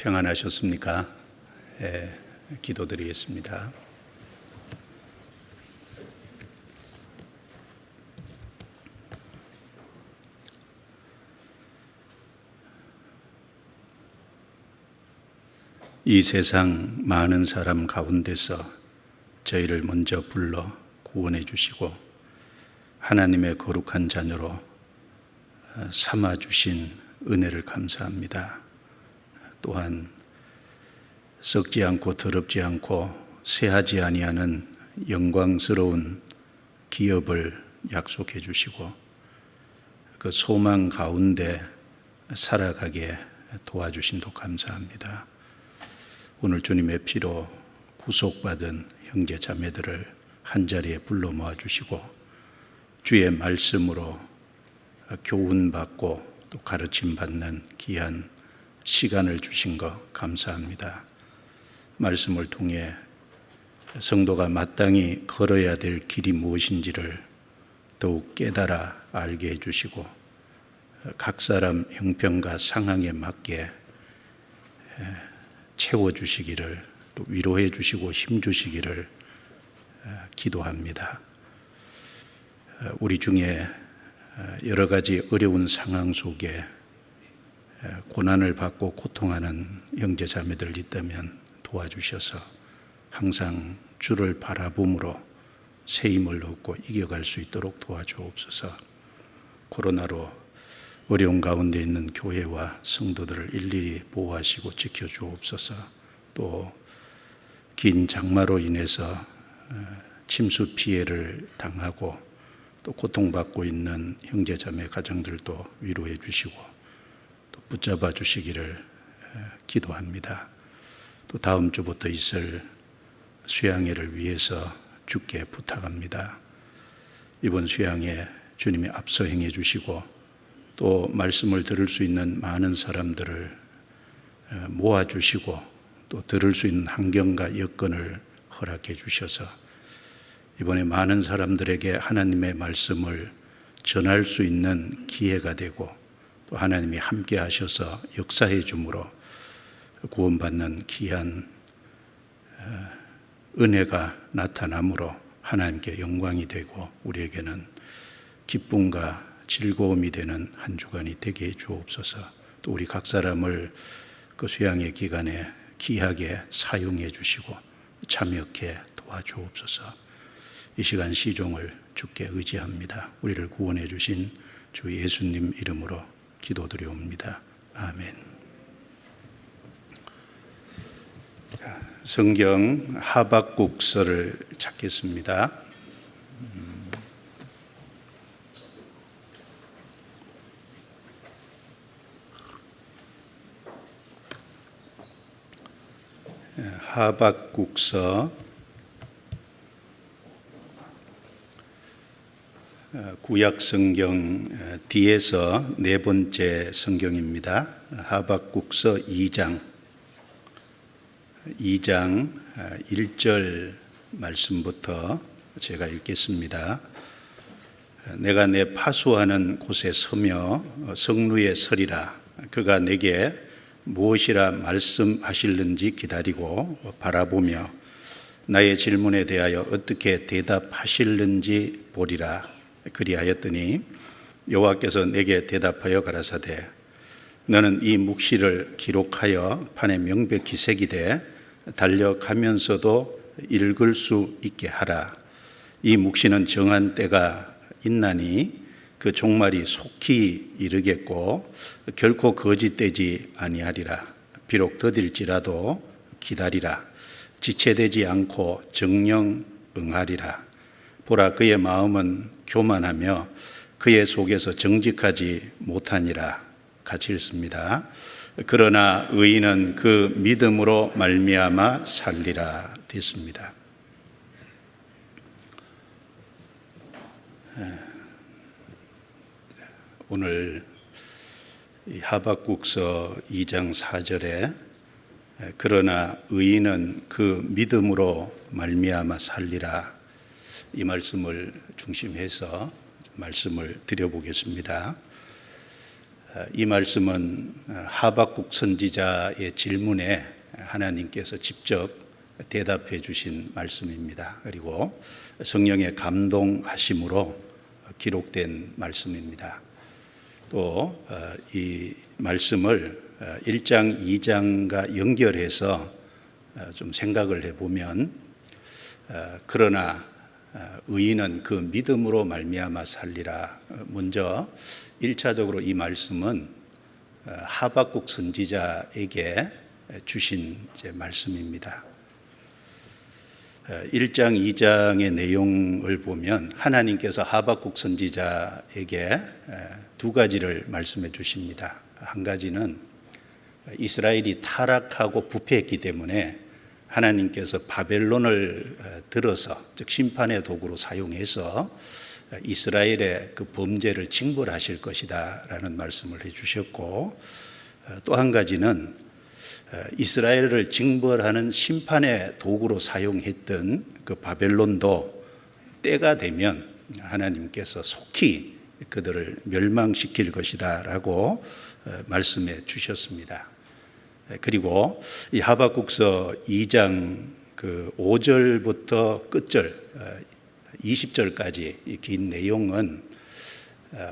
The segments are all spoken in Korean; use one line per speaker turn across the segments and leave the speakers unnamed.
평안하셨습니까? 기도드리겠습니다. 이 세상 많은 사람 가운데서 저희를 먼저 불러 구원해 주시고 하나님의 거룩한 자녀로 삼아 주신 은혜를 감사합니다. 또한 썩지 않고 더럽지 않고 쇠하지 아니하는 영광스러운 기업을 약속해 주시고 그 소망 가운데 살아가게 도와주심도 감사합니다. 오늘 주님의 피로 구속받은 형제 자매들을 한자리에 불러 모아 주시고 주의 말씀으로 교훈받고 또 가르침 받는 귀한 시간을 주신 것 감사합니다. 말씀을 통해 성도가 마땅히 걸어야 될 길이 무엇인지를 더욱 깨달아 알게 해주시고 각 사람 형편과 상황에 맞게 채워주시기를 또 위로해 주시고 힘주시기를 기도합니다. 우리 중에 여러 가지 어려운 상황 속에 고난을 받고 고통하는 형제 자매들 있다면 도와주셔서 항상 주를 바라봄으로 새 힘을 얻고 이겨갈 수 있도록 도와주옵소서. 코로나로 어려운 가운데 있는 교회와 성도들을 일일이 보호하시고 지켜주옵소서. 또 긴 장마로 인해서 침수 피해를 당하고 또 고통받고 있는 형제 자매 가정들도 위로해 주시고 또 붙잡아 주시기를 기도합니다. 또 다음 주부터 있을 수양회를 위해서 주께 부탁합니다. 이번 수양회 주님이 앞서 행해 주시고 또 말씀을 들을 수 있는 많은 사람들을 모아주시고 또 들을 수 있는 환경과 여건을 허락해 주셔서 이번에 많은 사람들에게 하나님의 말씀을 전할 수 있는 기회가 되고 또 하나님이 함께 하셔서 역사해 주므로 구원받는 귀한 은혜가 나타나므로 하나님께 영광이 되고 우리에게는 기쁨과 즐거움이 되는 한 주간이 되게 해 주옵소서. 또 우리 각 사람을 그 수양의 기간에 귀하게 사용해 주시고 참여케 도와주옵소서. 이 시간 시종을 주께 의지합니다. 우리를 구원해 주신 주 예수님 이름으로 기도드리옵니다. 아멘. 성경 하박국서를 찾겠습니다. 하박국서 구약 성경 뒤에서 네 번째 성경입니다. 하박국서 2장 1절 말씀부터 제가 읽겠습니다. 내가 내 파수하는 곳에 서며 성루에 서리라. 그가 내게 무엇이라 말씀하실는지 기다리고 바라보며 나의 질문에 대하여 어떻게 대답하실는지 보리라. 그리하였더니 여호와께서 내게 대답하여 가라사대 너는 이 묵시를 기록하여 판에 명백히 새기되 달려가면서도 읽을 수 있게 하라. 이 묵시는 정한 때가 있나니 그 종말이 속히 이르겠고 결코 거짓되지 아니하리라. 비록 더딜지라도 기다리라. 지체되지 않고 정령 응하리라. 보라 그의 마음은 교만하며 그의 속에서 정직하지 못하니라. 같이 읽습니다. 그러나 의인은 그 믿음으로 말미암아 살리라. 됐습니다. 오늘 하박국서 2장 4절에 그러나 의인은 그 믿음으로 말미암아 살리라, 이 말씀을 중심해서 말씀을 드려보겠습니다. 이 말씀은 하박국 선지자의 질문에 하나님께서 직접 대답해 주신 말씀입니다. 그리고 성령의 감동하심으로 기록된 말씀입니다. 또 이 말씀을 1장, 2장과 연결해서 좀 생각을 해보면, 그러나 의인은 그 믿음으로 말미암아 살리라. 먼저 1차적으로 이 말씀은 하박국 선지자에게 주신 말씀입니다. 1장, 2장의 내용을 보면 하나님께서 하박국 선지자에게 두 가지를 말씀해 주십니다. 한 가지는 이스라엘이 타락하고 부패했기 때문에 하나님께서 바벨론을 들어서, 즉 심판의 도구로 사용해서 이스라엘의 그 범죄를 징벌하실 것이다 라는 말씀을 해주셨고, 또 한 가지는 이스라엘을 징벌하는 심판의 도구로 사용했던 그 바벨론도 때가 되면 하나님께서 속히 그들을 멸망시킬 것이다 라고 말씀해 주셨습니다. 그리고 이 하박국서 2장 그 5절부터 끝절 20절까지 이 긴 내용은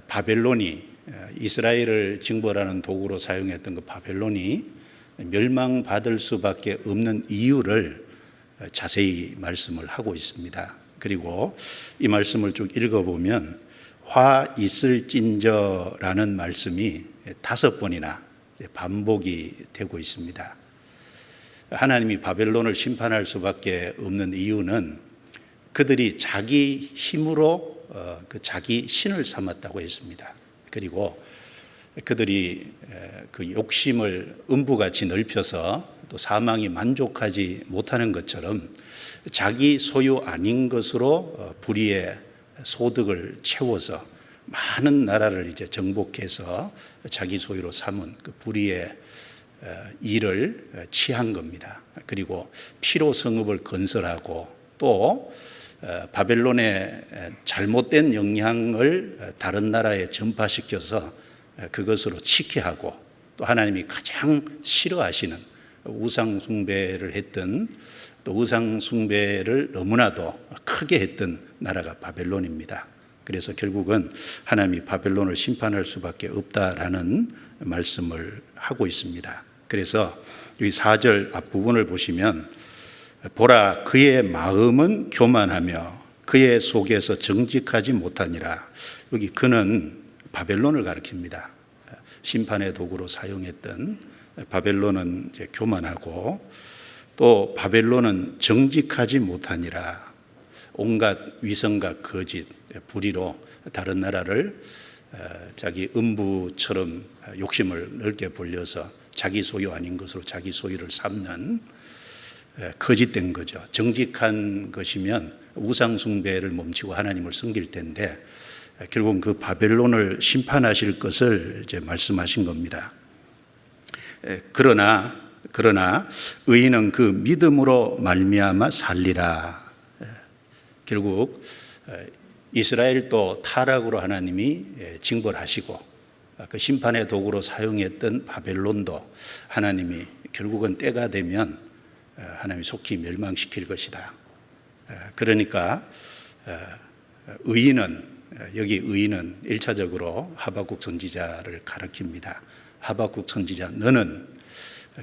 바벨론이, 이스라엘을 징벌하는 도구로 사용했던 그 바벨론이 멸망받을 수밖에 없는 이유를 자세히 말씀을 하고 있습니다. 그리고 이 말씀을 쭉 읽어보면 화 있을진저라는 말씀이 5번이나 반복이 되고 있습니다. 하나님이 바벨론을 심판할 수밖에 없는 이유는 그들이 자기 힘으로 그 자기 신을 삼았다고 했습니다. 그리고 그들이 그 욕심을 음부같이 넓혀서 또 사망이 만족하지 못하는 것처럼 자기 소유 아닌 것으로 불의의 소득을 채워서 많은 나라를 이제 정복해서 자기 소유로 삼은 그 불의의 일을 취한 겁니다. 그리고 피로 성읍을 건설하고 또 바벨론의 잘못된 영향을 다른 나라에 전파시켜서 그것으로 치케하고, 또 하나님이 가장 싫어하시는 우상 숭배를 했던, 또 우상 숭배를 너무나도 크게 했던 나라가 바벨론입니다. 그래서 결국은 하나님이 바벨론을 심판할 수밖에 없다라는 말씀을 하고 있습니다. 그래서 여기 4절 앞부분을 보시면 보라 그의 마음은 교만하며 그의 속에서 정직하지 못하니라. 여기 그는 바벨론을 가리킵니다. 심판의 도구로 사용했던 바벨론은 이제 교만하고, 또 바벨론은 정직하지 못하니라. 온갖 위선과 거짓, 불의로 다른 나라를 자기 음부처럼 욕심을 넓게 불려서 자기 소유 아닌 것으로 자기 소유를 삼는 거짓된 거죠. 정직한 것이면 우상 숭배를 멈추고 하나님을 섬길 텐데 결국은 그 바벨론을 심판하실 것을 이제 말씀하신 겁니다. 그러나 의인은 그 믿음으로 말미암아 살리라. 결국 이스라엘도 타락으로 하나님이 징벌하시고 그 심판의 도구로 사용했던 바벨론도 하나님이 결국은 때가 되면 하나님이 속히 멸망시킬 것이다. 그러니까 여기 의인은 1차적으로 하박국 선지자를 가리킵니다. 하박국 선지자, 너는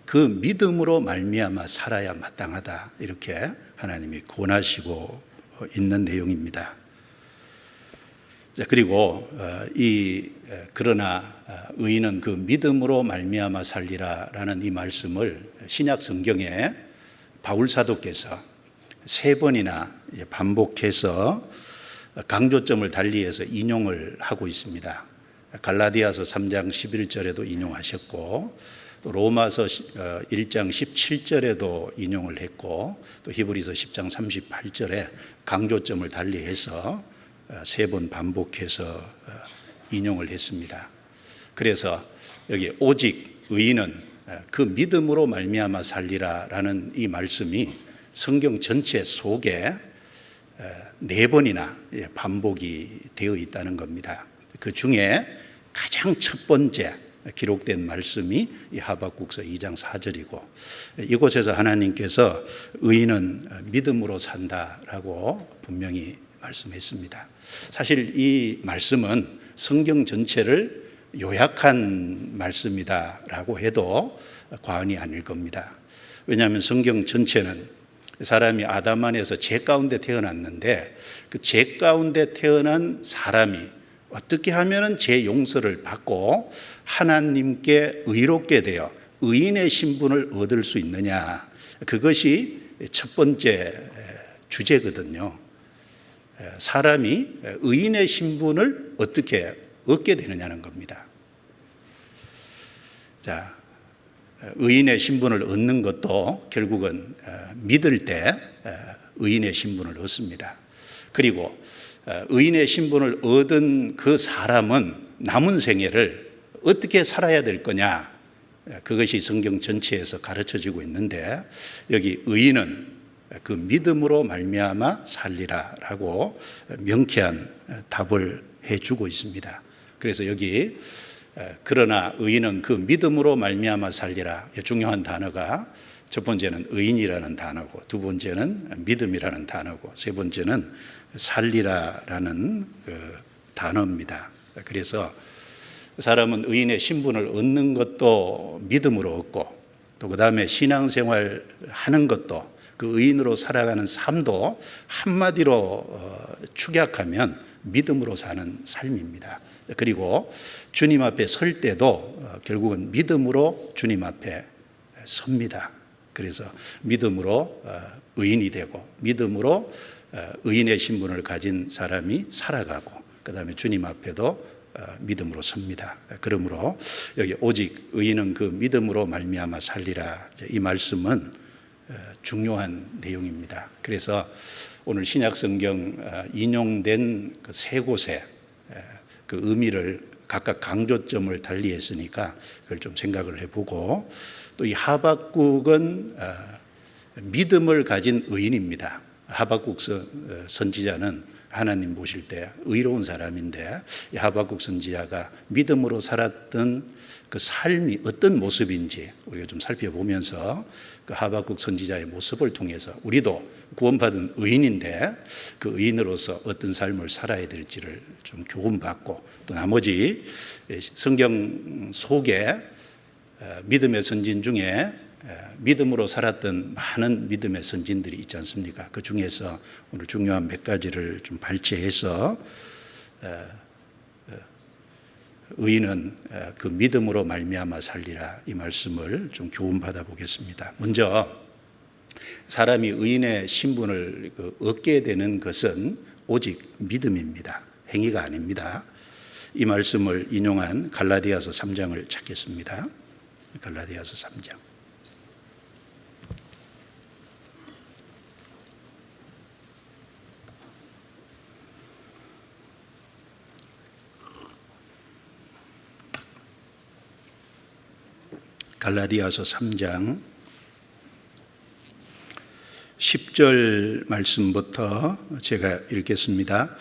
그 믿음으로 말미암아 살아야 마땅하다. 이렇게 하나님이 권하시고 있는 내용입니다. 그리고 그러나 의인은 그 믿음으로 말미암아 살리라라는 이 말씀을 신약 성경에 바울 사도께서 3번이나 반복해서 강조점을 달리해서 인용을 하고 있습니다. 갈라디아서 3장 11절에도 인용하셨고, 또 로마서 1장 17절에도 인용을 했고, 또 히브리서 10장 38절에 강조점을 달리해서 3번 반복해서 인용을 했습니다. 그래서 여기 오직 의인은 그 믿음으로 말미암아 살리라라는 이 말씀이 성경 전체 속에 4번이나 반복이 되어 있다는 겁니다. 그 중에 가장 첫 번째 기록된 말씀이 이 하박국서 2장 4절이고, 이곳에서 하나님께서 의인은 믿음으로 산다라고 분명히 말씀했습니다. 사실 이 말씀은 성경 전체를 요약한 말씀이다라고 해도 과언이 아닐 겁니다. 왜냐하면 성경 전체는 사람이 아담 안에서 죄 가운데 태어났는데, 그 죄 가운데 태어난 사람이 어떻게 하면 죄 용서를 받고 하나님께 의롭게 되어 의인의 신분을 얻을 수 있느냐, 그것이 첫 번째 주제거든요. 사람이 의인의 신분을 어떻게 얻게 되느냐는 겁니다. 자, 의인의 신분을 얻는 것도 결국은 믿을 때 의인의 신분을 얻습니다. 그리고 의인의 신분을 얻은 그 사람은 남은 생애를 어떻게 살아야 될 거냐, 그것이 성경 전체에서 가르쳐지고 있는데, 여기 의인은 그 믿음으로 말미암아 살리라라고 명쾌한 답을 해주고 있습니다. 그래서 여기 그러나 의인은 그 믿음으로 말미암아 살리라, 중요한 단어가 첫 번째는 의인이라는 단어고, 두 번째는 믿음이라는 단어고, 세 번째는 살리라라는 단어입니다. 그래서 사람은 의인의 신분을 얻는 것도 믿음으로 얻고, 또 그 다음에 신앙생활 하는 것도, 그 의인으로 살아가는 삶도 한마디로 축약하면 믿음으로 사는 삶입니다. 그리고 주님 앞에 설 때도 결국은 믿음으로 주님 앞에 섭니다. 그래서 믿음으로 의인이 되고, 믿음으로 의인의 신분을 가진 사람이 살아가고, 그 다음에 주님 앞에도 믿음으로 섭니다. 그러므로 여기 오직 의인은 그 믿음으로 말미암아 살리라, 이 말씀은 중요한 내용입니다. 그래서 오늘 신약성경 인용된 그 세 곳에 그 의미를 각각 강조점을 달리했으니까 그걸 좀 생각을 해보고, 또 이 하박국은 믿음을 가진 의인입니다. 하박국 선지자는 하나님 보실 때 의로운 사람인데, 이 하박국 선지자가 믿음으로 살았던 그 삶이 어떤 모습인지 우리가 좀 살펴보면서 그 하박국 선지자의 모습을 통해서 우리도 구원받은 의인인데 그 의인으로서 어떤 삶을 살아야 될지를 좀 교훈받고, 또 나머지 성경 속에 믿음의 선진 중에 믿음으로 살았던 많은 믿음의 선진들이 있지 않습니까? 그 중에서 오늘 중요한 몇 가지를 좀 발췌해서 의인은 그 믿음으로 말미암아 살리라, 이 말씀을 좀 교훈받아 보겠습니다. 먼저 사람이 의인의 신분을 얻게 되는 것은 오직 믿음입니다. 행위가 아닙니다. 이 말씀을 인용한 갈라디아서 3장을 찾겠습니다. 갈라디아서 3장. 갈라디아서 3장 10절 말씀부터 제가 읽겠습니다.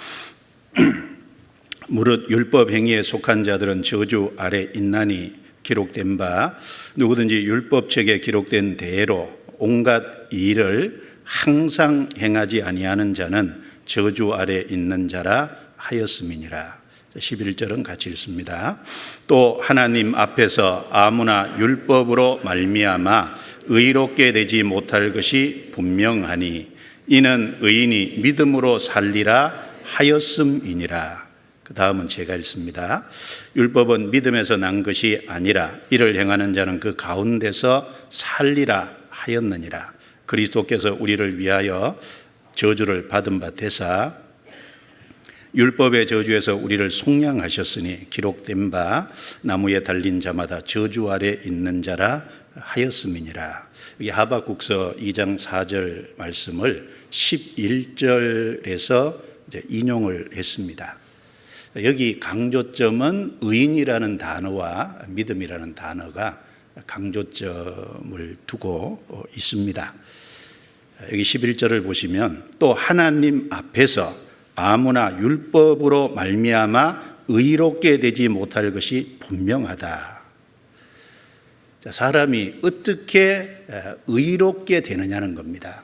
무릇 율법 행위에 속한 자들은 저주 아래 있나니 기록된 바 누구든지 율법책에 기록된 대로 온갖 일을 항상 행하지 아니하는 자는 저주 아래 있는 자라 하였음이니라. 11절은 같이 읽습니다. 또 하나님 앞에서 아무나 율법으로 말미암아 의롭게 되지 못할 것이 분명하니 이는 의인이 믿음으로 살리라 하였음이니라. 그 다음은 제가 읽습니다. 율법은 믿음에서 난 것이 아니라 이를 행하는 자는 그 가운데서 살리라 하였느니라. 그리스도께서 우리를 위하여 저주를 받은 바 되사 율법의 저주에서 우리를 속량하셨으니 기록된 바 나무에 달린 자마다 저주 아래 있는 자라 하였음이니라. 이 하박국서 2장 4절 말씀을 11절에서 이제 인용을 했습니다. 여기 강조점은 의인이라는 단어와 믿음이라는 단어가 강조점을 두고 있습니다. 여기 11절을 보시면 또 하나님 앞에서 아무나 율법으로 말미암아 의롭게 되지 못할 것이 분명하다. 사람이 어떻게 의롭게 되느냐는 겁니다.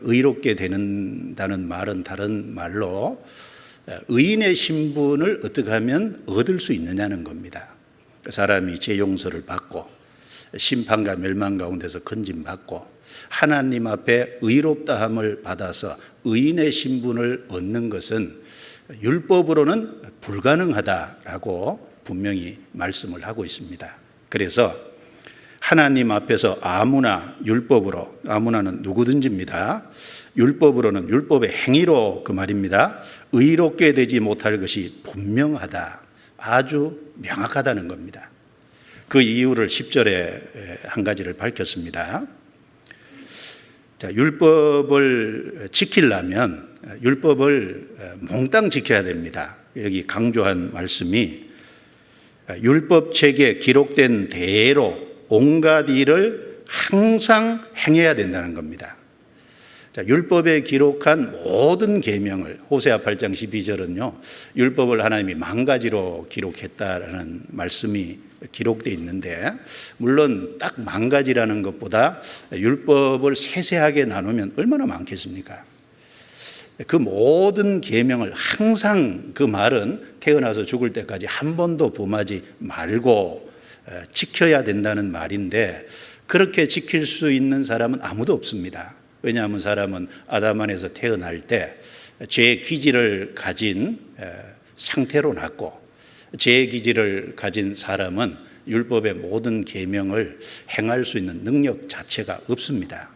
의롭게 되는다는 말은 다른 말로 의인의 신분을 어떻게 하면 얻을 수 있느냐는 겁니다. 사람이 죄 용서를 받고 심판과 멸망 가운데서 건짐받고 하나님 앞에 의롭다함을 받아서 의인의 신분을 얻는 것은 율법으로는 불가능하다라고 분명히 말씀을 하고 있습니다. 그래서 하나님 앞에서 아무나 율법으로, 아무나는 누구든지입니다. 율법으로는, 율법의 행위로 그 말입니다. 의롭게 되지 못할 것이 분명하다. 아주 명확하다는 겁니다. 그 이유를 10절에 한 가지를 밝혔습니다. 자, 율법을 지키려면 율법을 몽땅 지켜야 됩니다. 여기 강조한 말씀이 율법책에 기록된 대로 온갖 일을 항상 행해야 된다는 겁니다. 자, 율법에 기록한 모든 계명을, 호세아 8장 12절은요, 율법을 하나님이 10,000가지로 기록했다라는 말씀이 기록되어 있는데, 물론 딱 10,000가지라는 것보다 율법을 세세하게 나누면 얼마나 많겠습니까? 그 모든 계명을 항상, 그 말은 태어나서 죽을 때까지 한 번도 범하지 말고 지켜야 된다는 말인데, 그렇게 지킬 수 있는 사람은 아무도 없습니다. 왜냐하면 사람은 아담 안에서 태어날 때 죄의 기질을 가진 상태로 났고, 죄의 기질을 가진 사람은 율법의 모든 계명을 행할 수 있는 능력 자체가 없습니다.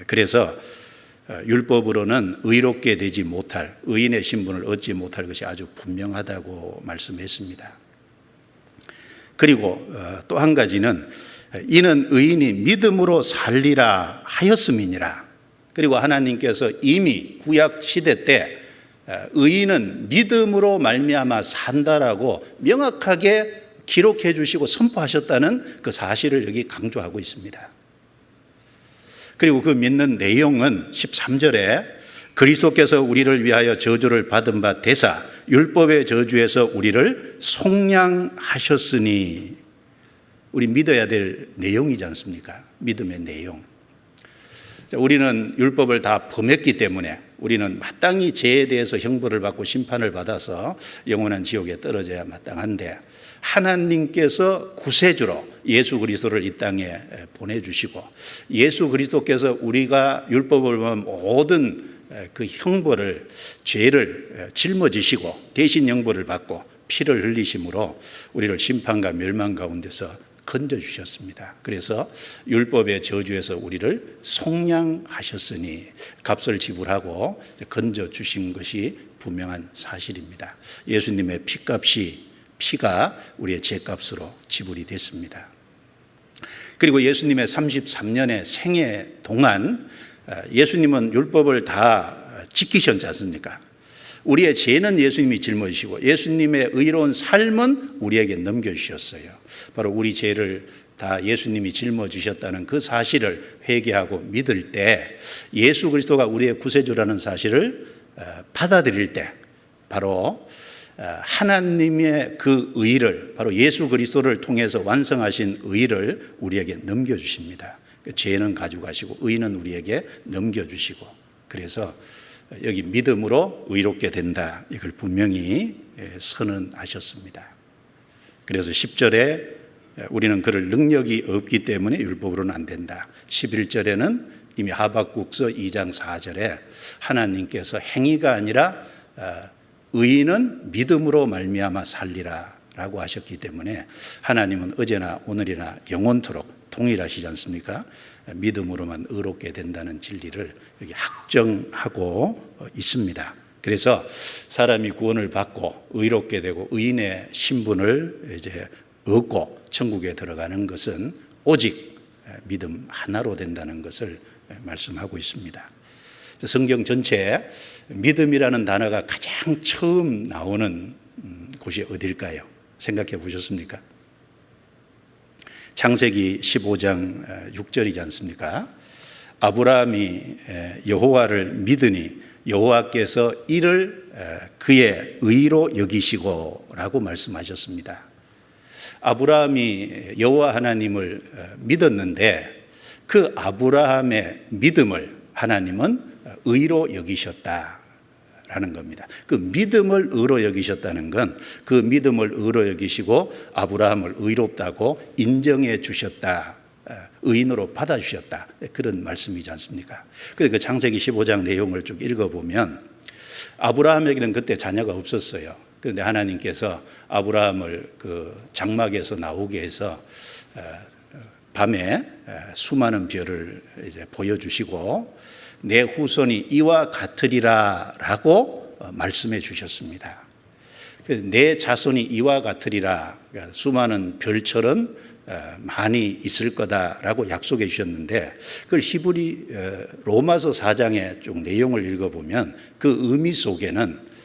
그래서 율법으로는 의롭게 되지 못할, 의인의 신분을 얻지 못할 것이 아주 분명하다고 말씀했습니다. 그리고 또 한 가지는 이는 의인이 믿음으로 살리라 하였음이니라. 그리고 하나님께서 이미 구약 시대 때 의인은 믿음으로 말미암아 산다라고 명확하게 기록해 주시고 선포하셨다는 그 사실을 여기 강조하고 있습니다. 그리고 그 믿는 내용은 13절에 그리스도께서 우리를 위하여 저주를 받은 바 되사 율법의 저주에서 우리를 속량하셨으니, 우리 믿어야 될 내용이지 않습니까? 믿음의 내용. 우리는 율법을 다 범했기 때문에 우리는 마땅히 죄에 대해서 형벌을 받고 심판을 받아서 영원한 지옥에 떨어져야 마땅한데, 하나님께서 구세주로 예수 그리스도를 이 땅에 보내주시고, 예수 그리스도께서 우리가 율법을 범한 모든 그 형벌을, 죄를 짊어지시고 대신 형벌을 받고 피를 흘리심으로 우리를 심판과 멸망 가운데서 건져주셨습니다. 그래서 율법의 저주에서 우리를 속량하셨으니, 값을 지불하고 건져주신 것이 분명한 사실입니다. 예수님의 피가 우리의 죄값으로 지불이 됐습니다. 그리고 예수님의 33년의 생애 동안 예수님은 율법을 다 지키셨지 않습니까? 우리의 죄는 예수님이 짊어지시고 예수님의 의로운 삶은 우리에게 넘겨주셨어요. 바로 우리 죄를 다 예수님이 짊어지셨다는 그 사실을 회개하고 믿을 때, 예수 그리스도가 우리의 구세주라는 사실을 받아들일 때, 바로 하나님의 그 의를, 바로 예수 그리스도를 통해서 완성하신 의를 우리에게 넘겨주십니다. 죄는 가져가시고 의는 우리에게 넘겨주시고, 그래서 여기 믿음으로 의롭게 된다, 이걸 분명히 선언하셨습니다. 그래서 10절에 우리는 그럴 능력이 없기 때문에 율법으로는 안 된다. 11절에는 이미 하박국서 2장 4절에 하나님께서 행위가 아니라 의인은 믿음으로 말미암아 살리라 라고 하셨기 때문에 하나님은 어제나 오늘이나 영원토록 동일하시지 않습니까? 믿음으로만 의롭게 된다는 진리를 여기 확정하고 있습니다. 그래서 사람이 구원을 받고 의롭게 되고 의인의 신분을 이제 얻고 천국에 들어가는 것은 오직 믿음 하나로 된다는 것을 말씀하고 있습니다. 성경 전체에 믿음이라는 단어가 가장 처음 나오는 곳이 어딜까요? 생각해 보셨습니까? 창세기 15장 6절이지 않습니까? 아브라함이 여호와를 믿으니 여호와께서 이를 그의 의로 여기시고 라고 말씀하셨습니다. 아브라함이 여호와 하나님을 믿었는데 그 아브라함의 믿음을 하나님은 의로 여기셨다라는 겁니다. 그 믿음을 의로 여기셨다는 건 그 믿음을 의로 여기시고 아브라함을 의롭다고 인정해 주셨다, 의인으로 받아주셨다, 그런 말씀이지 않습니까? 그런데 그 창세기 15장 내용을 쭉 읽어보면 아브라함에게는 그때 자녀가 없었어요. 그런데 하나님께서 아브라함을 그 장막에서 나오게 해서 밤에 수많은 별을 이제 보여주시고 내 후손이 이와 같으리라라고 말씀해 주셨습니다. 내 자손이 이와 같으리라, 그러니까 수많은 별처럼 많이 있을 거다라고 약속해 주셨는데 그걸 히브리 로마서 4장의 쭉 내용을 읽어보면 그 의미 속에는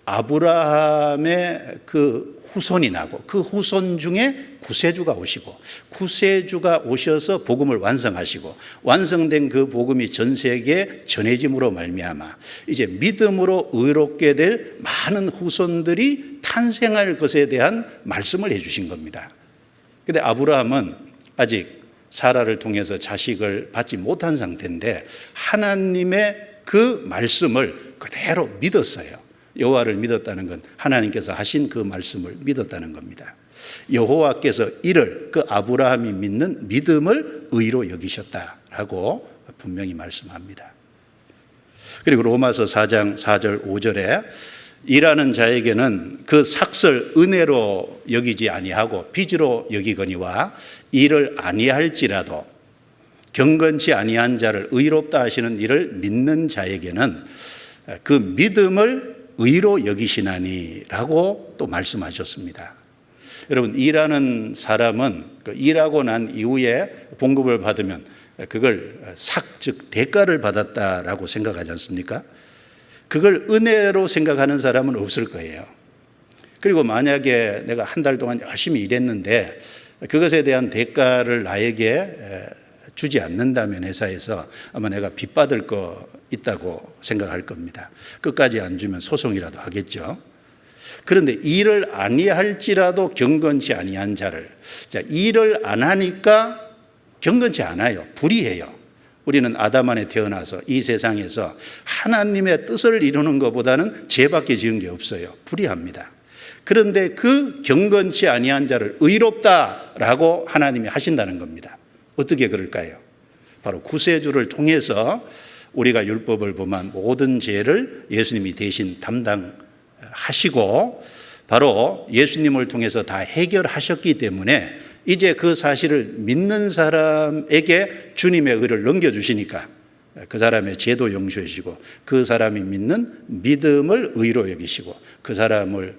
아브라함의 그 후손이 나고 그 후손 중에 구세주가 오시고 구세주가 오셔서 복음을 완성하시고 완성된 그 복음이 전 세계에 전해짐으로 말미암아 이제 믿음으로 의롭게 될 많은 후손들이 탄생할 것에 대한 말씀을 해 주신 겁니다. 그런데 아브라함은 아직 사라를 통해서 자식을 받지 못한 상태인데 하나님의 그 말씀을 그대로 믿었어요. 여호와를 믿었다는 건 하나님께서 하신 그 말씀을 믿었다는 겁니다. 여호와께서 이를 그 아브라함이 믿는 믿음을 의로 여기셨다라고 분명히 말씀합니다. 그리고 로마서 4장 4절 5절에 일하는 자에게는 그 삭설 은혜로 여기지 아니하고 빚으로 여기거니와 일을 아니할지라도 경건치 아니한 자를 의롭다 하시는 이를 믿는 자에게는 그 믿음을 의로 여기시나니라고 또 말씀하셨습니다. 여러분, 일하는 사람은 그 일하고 난 이후에 봉급을 받으면 그걸 즉 대가를 받았다라고 생각하지 않습니까? 그걸 은혜로 생각하는 사람은 없을 거예요. 그리고 만약에 내가 한 달 동안 열심히 일했는데 그것에 대한 대가를 나에게 주지 않는다면 회사에서 아마 내가 빚받을 거 있다고 생각할 겁니다. 끝까지 안 주면 소송이라도 하겠죠. 그런데 일을 아니할지라도 경건치 아니한 자를, 자, 일을 안 하니까 경건치 않아요. 불의해요. 우리는 아담 안에 태어나서 이 세상에서 하나님의 뜻을 이루는 것보다는 죄밖에 지은 게 없어요. 불의합니다. 그런데 그 경건치 아니한 자를 의롭다라고 하나님이 하신다는 겁니다. 어떻게 그럴까요? 바로 구세주를 통해서 우리가 율법을 범한 모든 죄를 예수님이 대신 담당하시고 바로 예수님을 통해서 다 해결하셨기 때문에 이제 그 사실을 믿는 사람에게 주님의 의를 넘겨주시니까 그 사람의 죄도 용서해 주시고 그 사람이 믿는 믿음을 의로 여기시고 그 사람을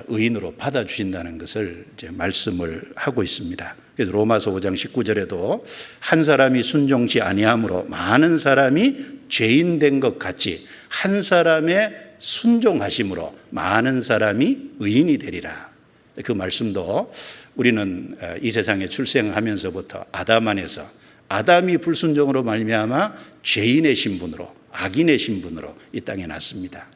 의인으로 받아주신다는 것을 이제 말씀을 하고 있습니다. 그래서 로마서 5장 19절에도 한 사람이 순종치 아니함으로 많은 사람이 죄인 된 것 같이 한 사람의 순종하심으로 많은 사람이 의인이 되리라. 그 말씀도 우리는 이 세상에 출생하면서부터 아담 안에서 아담이 불순종으로 말미암아 죄인의 신분으로 악인의 신분으로 이 땅에 났습니다.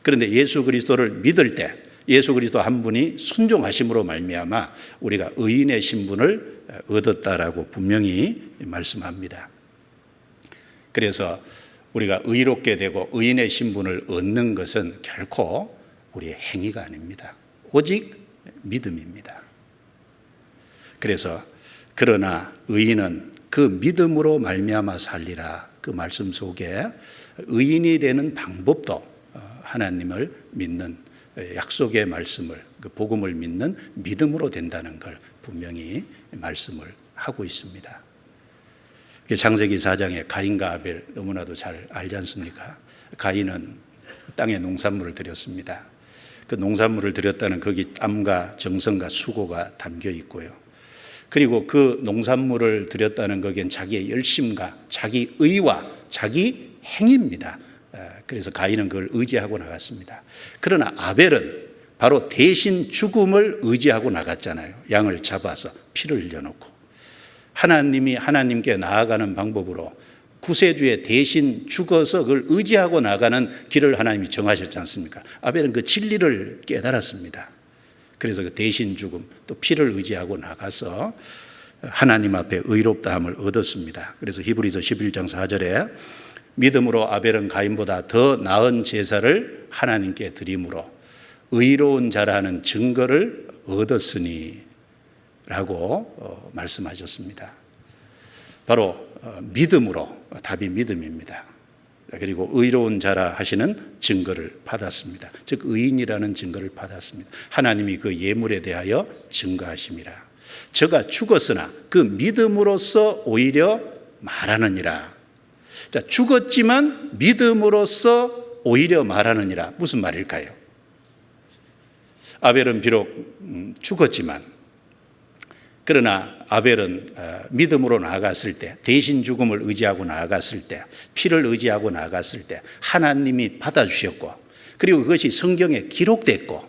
그런데 예수 그리스도를 믿을 때 예수 그리스도 한 분이 순종하심으로 말미암아 우리가 의인의 신분을 얻었다라고 분명히 말씀합니다. 그래서 우리가 의롭게 되고 의인의 신분을 얻는 것은 결코 우리의 행위가 아닙니다. 오직 믿음입니다. 그래서 그러나 의인은 그 믿음으로 말미암아 살리라, 그 말씀 속에 의인이 되는 방법도 하나님을 믿는 약속의 말씀을, 그 복음을 믿는 믿음으로 된다는 걸 분명히 말씀을 하고 있습니다. 창세기 4장에 가인과 아벨 너무나도 잘 알지 않습니까? 가인은 땅에 농산물을 드렸습니다. 그 농산물을 드렸다는 거기 땀과 정성과 수고가 담겨 있고요. 그리고 그 농산물을 드렸다는 거기엔 자기의 열심과 자기 의와 자기 행위입니다. 그래서 가인은 그걸 의지하고 나갔습니다. 그러나 아벨은 바로 대신 죽음을 의지하고 나갔잖아요. 양을 잡아서 피를 흘려놓고 하나님이 하나님께 나아가는 방법으로 구세주의 대신 죽어서 그걸 의지하고 나가는 길을 하나님이 정하셨지 않습니까? 아벨은 그 진리를 깨달았습니다. 그래서 그 대신 죽음, 또 피를 의지하고 나가서 하나님 앞에 의롭다함을 얻었습니다. 그래서 히브리서 11장 4절에 믿음으로 아벨은 가인보다 더 나은 제사를 하나님께 드림으로 의로운 자라는 증거를 얻었으니 라고 말씀하셨습니다. 바로 믿음으로, 답이 믿음입니다. 그리고 의로운 자라 하시는 증거를 받았습니다. 즉 의인이라는 증거를 받았습니다. 하나님이 그 예물에 대하여 증거하심이라. 저가 죽었으나 그 믿음으로써 오히려 말하느니라. 자, 죽었지만 믿음으로써 오히려 말하느니라. 무슨 말일까요? 아벨은 비록 죽었지만, 그러나 아벨은 믿음으로 나아갔을 때, 대신 죽음을 의지하고 나아갔을 때, 피를 의지하고 나아갔을 때 하나님이 받아주셨고, 그리고 그것이 성경에 기록됐고,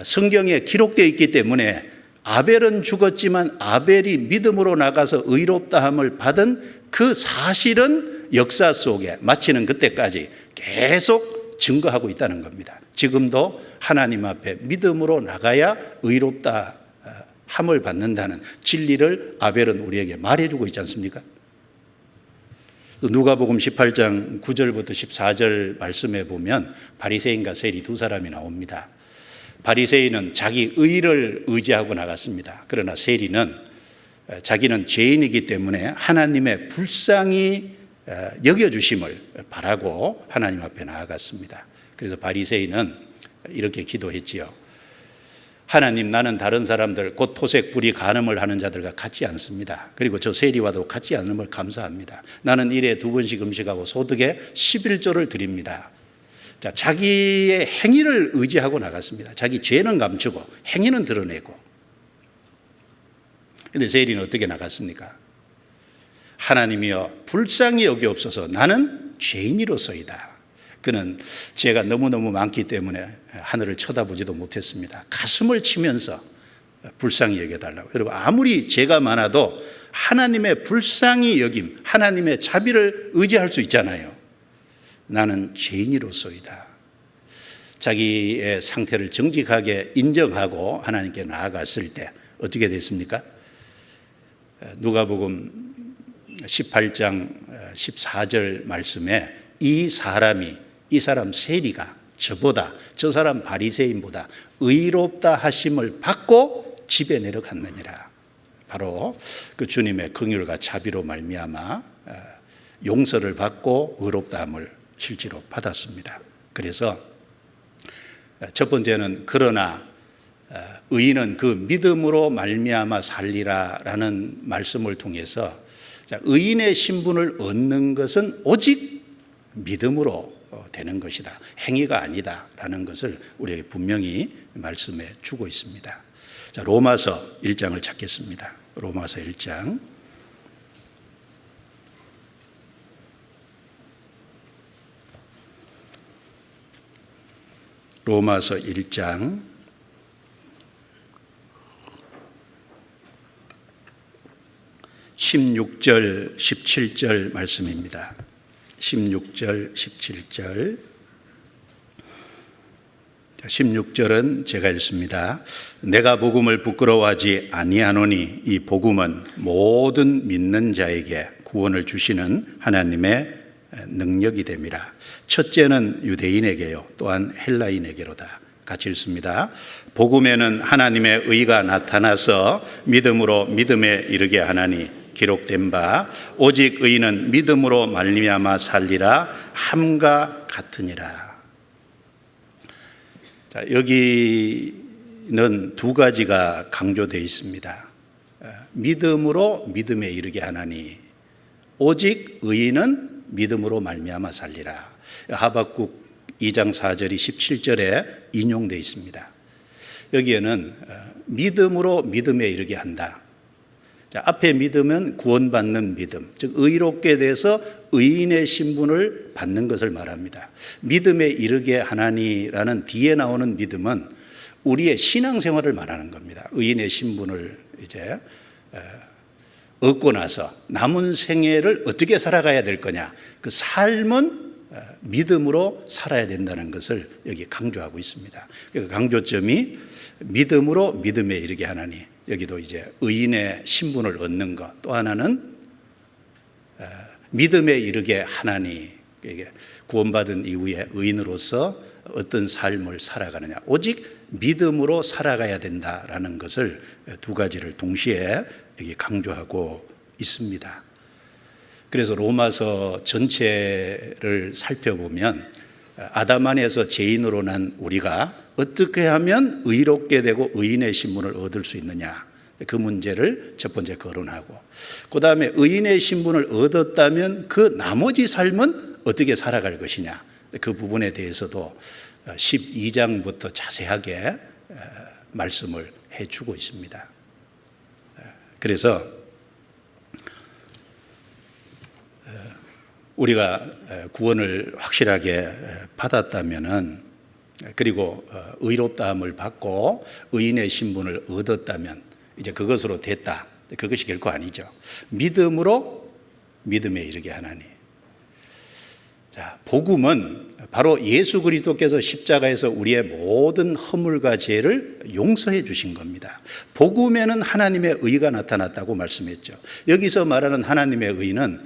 성경에 기록되어 있기 때문에 아벨은 죽었지만 아벨이 믿음으로 나가서 의롭다함을 받은 그 사실은 역사 속에 마치는 그때까지 계속 증거하고 있다는 겁니다. 지금도 하나님 앞에 믿음으로 나가야 의롭다 함을 받는다는 진리를 아벨은 우리에게 말해주고 있지 않습니까? 누가복음 18장 9절부터 14절 말씀에 보면 바리새인과 세리 두 사람이 나옵니다. 바리새인은 자기 의를 의지하고 나갔습니다. 그러나 세리는 자기는 죄인이기 때문에 하나님의 불쌍히 여겨주심을 바라고 하나님 앞에 나아갔습니다. 그래서 바리새인은 이렇게 기도했지요. 하나님, 나는 다른 사람들 곧 토색, 불의, 간음을 하는 자들과 같지 않습니다. 그리고 저 세리와도 같지 않음을 감사합니다. 나는 일에 2번씩 음식하고 소득에 11조를 드립니다. 자, 자기의 행위를 의지하고 나갔습니다. 자기 죄는 감추고 행위는 드러내고. 그런데 세리는 어떻게 나갔습니까? 하나님이여 불쌍히 여기옵소서, 나는 죄인이로소이다. 그는 죄가 너무너무 많기 때문에 하늘을 쳐다보지도 못했습니다. 가슴을 치면서 불쌍히 여겨달라고. 여러분, 아무리 죄가 많아도 하나님의 불쌍히 여김, 하나님의 자비를 의지할 수 있잖아요. 나는 죄인이로소이다. 자기의 상태를 정직하게 인정하고 하나님께 나아갔을 때 어떻게 됐습니까? 누가복음 18장 14절 말씀에 이 사람 세리가 저보다, 저 사람 바리새인보다 의롭다 하심을 받고 집에 내려갔느니라. 바로 그 주님의 긍휼과 자비로 말미암아 용서를 받고 의롭다함을 실제로 받았습니다. 그래서 첫 번째는 그러나 의인은 그 믿음으로 말미암아 살리라라는 말씀을 통해서 의인의 신분을 얻는 것은 오직 믿음으로 되는 것이다. 행위가 아니다라는 것을 우리에게 분명히 말씀해 주고 있습니다. 자, 로마서 1장을 찾겠습니다. 로마서 1장. 로마서 1장 16절 17절 말씀입니다. 16절 17절 16절은 제가 읽습니다. 내가 복음을 부끄러워하지 아니하노니 이 복음은 모든 믿는 자에게 구원을 주시는 하나님의 능력이 됨이라. 첫째는 유대인에게요 또한 헬라인에게로다. 같이 읽습니다. 복음에는 하나님의 의가 나타나서 믿음으로 믿음에 이르게 하나니 기록된 바 오직 의인은 믿음으로 말미암아 살리라 함과 같으니라. 자, 여기는 두 가지가 강조되어 있습니다. 믿음으로 믿음에 이르게 하나니 오직 의인은 믿음으로 말미암아 살리라. 하박국 2장 4절이 17절에 인용되어 있습니다. 여기에는 믿음으로 믿음에 이르게 한다. 자, 앞에 믿음은 구원받는 믿음, 즉 의롭게 돼서 의인의 신분을 받는 것을 말합니다. 믿음에 이르게 하나니라는 뒤에 나오는 믿음은 우리의 신앙생활을 말하는 겁니다. 의인의 신분을 이제 얻고 나서 남은 생애를 어떻게 살아가야 될 거냐, 그 삶은 믿음으로 살아야 된다는 것을 여기 강조하고 있습니다. 그 강조점이 믿음으로 믿음에 이르게 하나니, 여기도 이제 의인의 신분을 얻는 것, 또 하나는 믿음에 이르게 하나니, 구원받은 이후에 의인으로서 어떤 삶을 살아가느냐, 오직 믿음으로 살아가야 된다라는 것을 두 가지를 동시에 여기 강조하고 있습니다. 그래서 로마서 전체를 살펴보면 아담 안에서 죄인으로 난 우리가 어떻게 하면 의롭게 되고 의인의 신분을 얻을 수 있느냐, 그 문제를 첫 번째 거론하고, 그 다음에 의인의 신분을 얻었다면 그 나머지 삶은 어떻게 살아갈 것이냐, 그 부분에 대해서도 12장부터 자세하게 말씀을 해주고 있습니다. 그래서 우리가 구원을 확실하게 받았다면은, 그리고 의롭다함을 받고 의인의 신분을 얻었다면 이제 그것으로 됐다, 그것이 결코 아니죠. 믿음으로 믿음에 이르게 하나니. 자, 복음은 바로 예수 그리스도께서 십자가에서 우리의 모든 허물과 죄를 용서해 주신 겁니다. 복음에는 하나님의 의가 나타났다고 말씀했죠. 여기서 말하는 하나님의 의는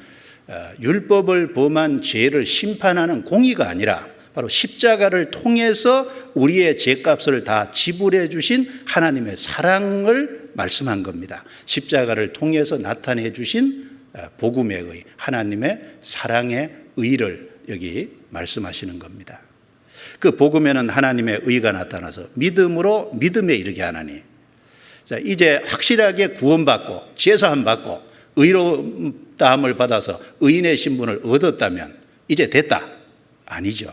율법을 범한 죄를 심판하는 공의가 아니라 바로 십자가를 통해서 우리의 죄값을 다 지불해 주신 하나님의 사랑을 말씀한 겁니다. 십자가를 통해서 나타내 주신 복음의 의, 하나님의 사랑의 의를 여기 말씀하시는 겁니다. 그 복음에는 하나님의 의가 나타나서 믿음으로 믿음에 이르게 하나니. 자, 이제 확실하게 구원받고 제사함 받고 의롭다함을 받아서 의인의 신분을 얻었다면 이제 됐다? 아니죠.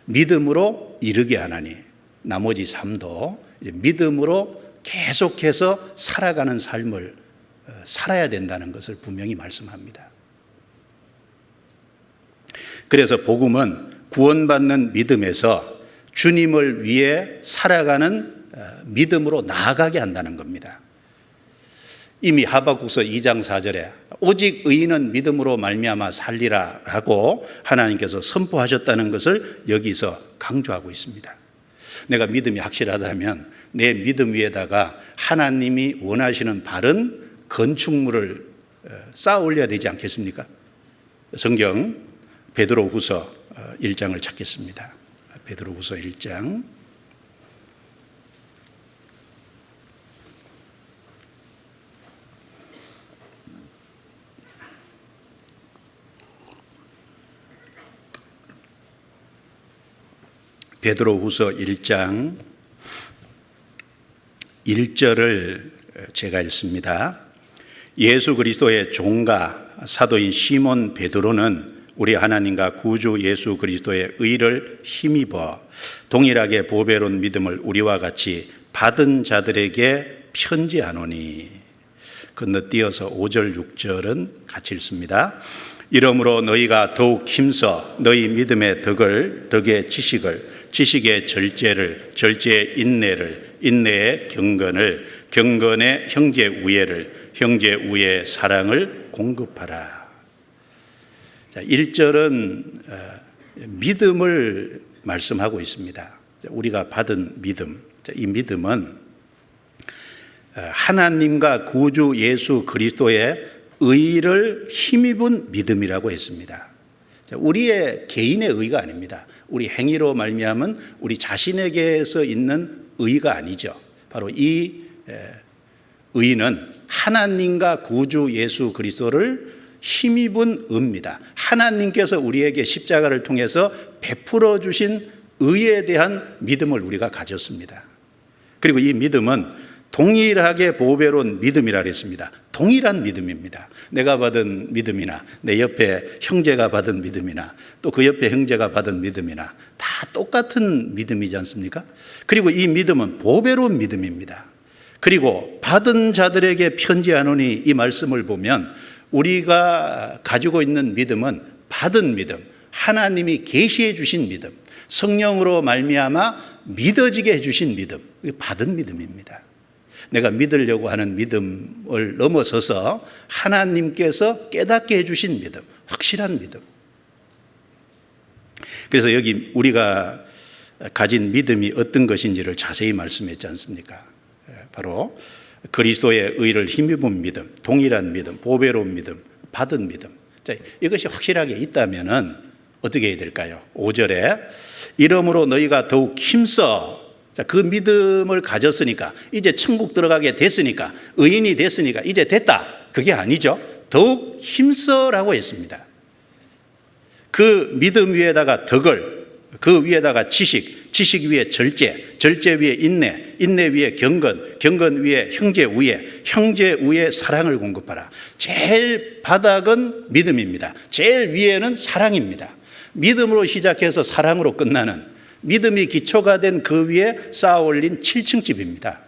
믿음으로 이르게 하나니, 나머지 삶도 이제 믿음으로 계속해서 살아가는 삶을 살아야 된다는 것을 분명히 말씀합니다. 그래서 복음은 구원받는 믿음에서 주님을 위해 살아가는 믿음으로 나아가게 한다는 겁니다. 이미 하박국서 2장 4절에 오직 의인은 믿음으로 말미암아 살리라 라고 하나님께서 선포하셨다는 것을 여기서 강조하고 있습니다. 내가 믿음이 확실하다면 내 믿음 위에다가 하나님이 원하시는 바른 건축물을 쌓아 올려야 되지 않겠습니까? 성경 베드로후서 1장을 찾겠습니다. 베드로후서 1장. 베드로후서 1장 1절을 제가 읽습니다. 예수 그리스도의 종과 사도인 시몬 베드로는 우리 하나님과 구주 예수 그리스도의 의를 힘입어 동일하게 보배로운 믿음을 우리와 같이 받은 자들에게 편지하노니. 건너뛰어서 5절 6절은 같이 읽습니다. 이러므로 너희가 더욱 힘써 너희 믿음의 덕의 지식의 절제를, 절제의 인내를, 인내의 경건을, 경건의 형제 우애를, 형제 우애의 사랑을 공급하라. 자, 1절은 믿음을 말씀하고 있습니다. 우리가 받은 믿음, 이 믿음은 하나님과 구주 예수 그리스도의 의를 힘입은 믿음이라고 했습니다. 우리의 개인의 의가 아닙니다. 우리 행위로 말미암은 우리 자신에게서 있는 의가 아니죠. 바로 이 의는 하나님과 구주 예수 그리스도를 힘입은 의입니다. 하나님께서 우리에게 십자가를 통해서 베풀어 주신 의에 대한 믿음을 우리가 가졌습니다. 그리고 이 믿음은 동일하게 보배로운 믿음이라 했습니다. 동일한 믿음입니다. 내가 받은 믿음이나 내 옆에 형제가 받은 믿음이나 또 그 옆에 형제가 받은 믿음이나 다 똑같은 믿음이지 않습니까? 그리고 이 믿음은 보배로운 믿음입니다. 그리고 받은 자들에게 편지하노니, 이 말씀을 보면 우리가 가지고 있는 믿음은 받은 믿음, 하나님이 계시해 주신 믿음, 성령으로 말미암아 믿어지게 해 주신 믿음, 받은 믿음입니다. 내가 믿으려고 하는 믿음을 넘어서서 하나님께서 깨닫게 해주신 믿음, 확실한 믿음. 그래서 여기 우리가 가진 믿음이 어떤 것인지를 자세히 말씀했지 않습니까? 바로 그리스도의 의를 힘입은 믿음, 동일한 믿음, 보배로운 믿음, 받은 믿음. 자, 이것이 확실하게 있다면은 어떻게 해야 될까요? 5절에 이러므로 너희가 더욱 힘써. 자, 그 믿음을 가졌으니까, 이제 천국 들어가게 됐으니까, 의인이 됐으니까 이제 됐다. 그게 아니죠. 더욱 힘써라고 했습니다. 그 믿음 위에다가 덕을, 그 위에다가 지식, 지식 위에 절제, 절제 위에 인내, 인내 위에 경건, 경건 위에 형제 위에, 형제 위에 사랑을 공급하라. 제일 바닥은 믿음입니다. 제일 위에는 사랑입니다. 믿음으로 시작해서 사랑으로 끝나는, 믿음이 기초가 된 그 위에 쌓아 올린 7층 집입니다.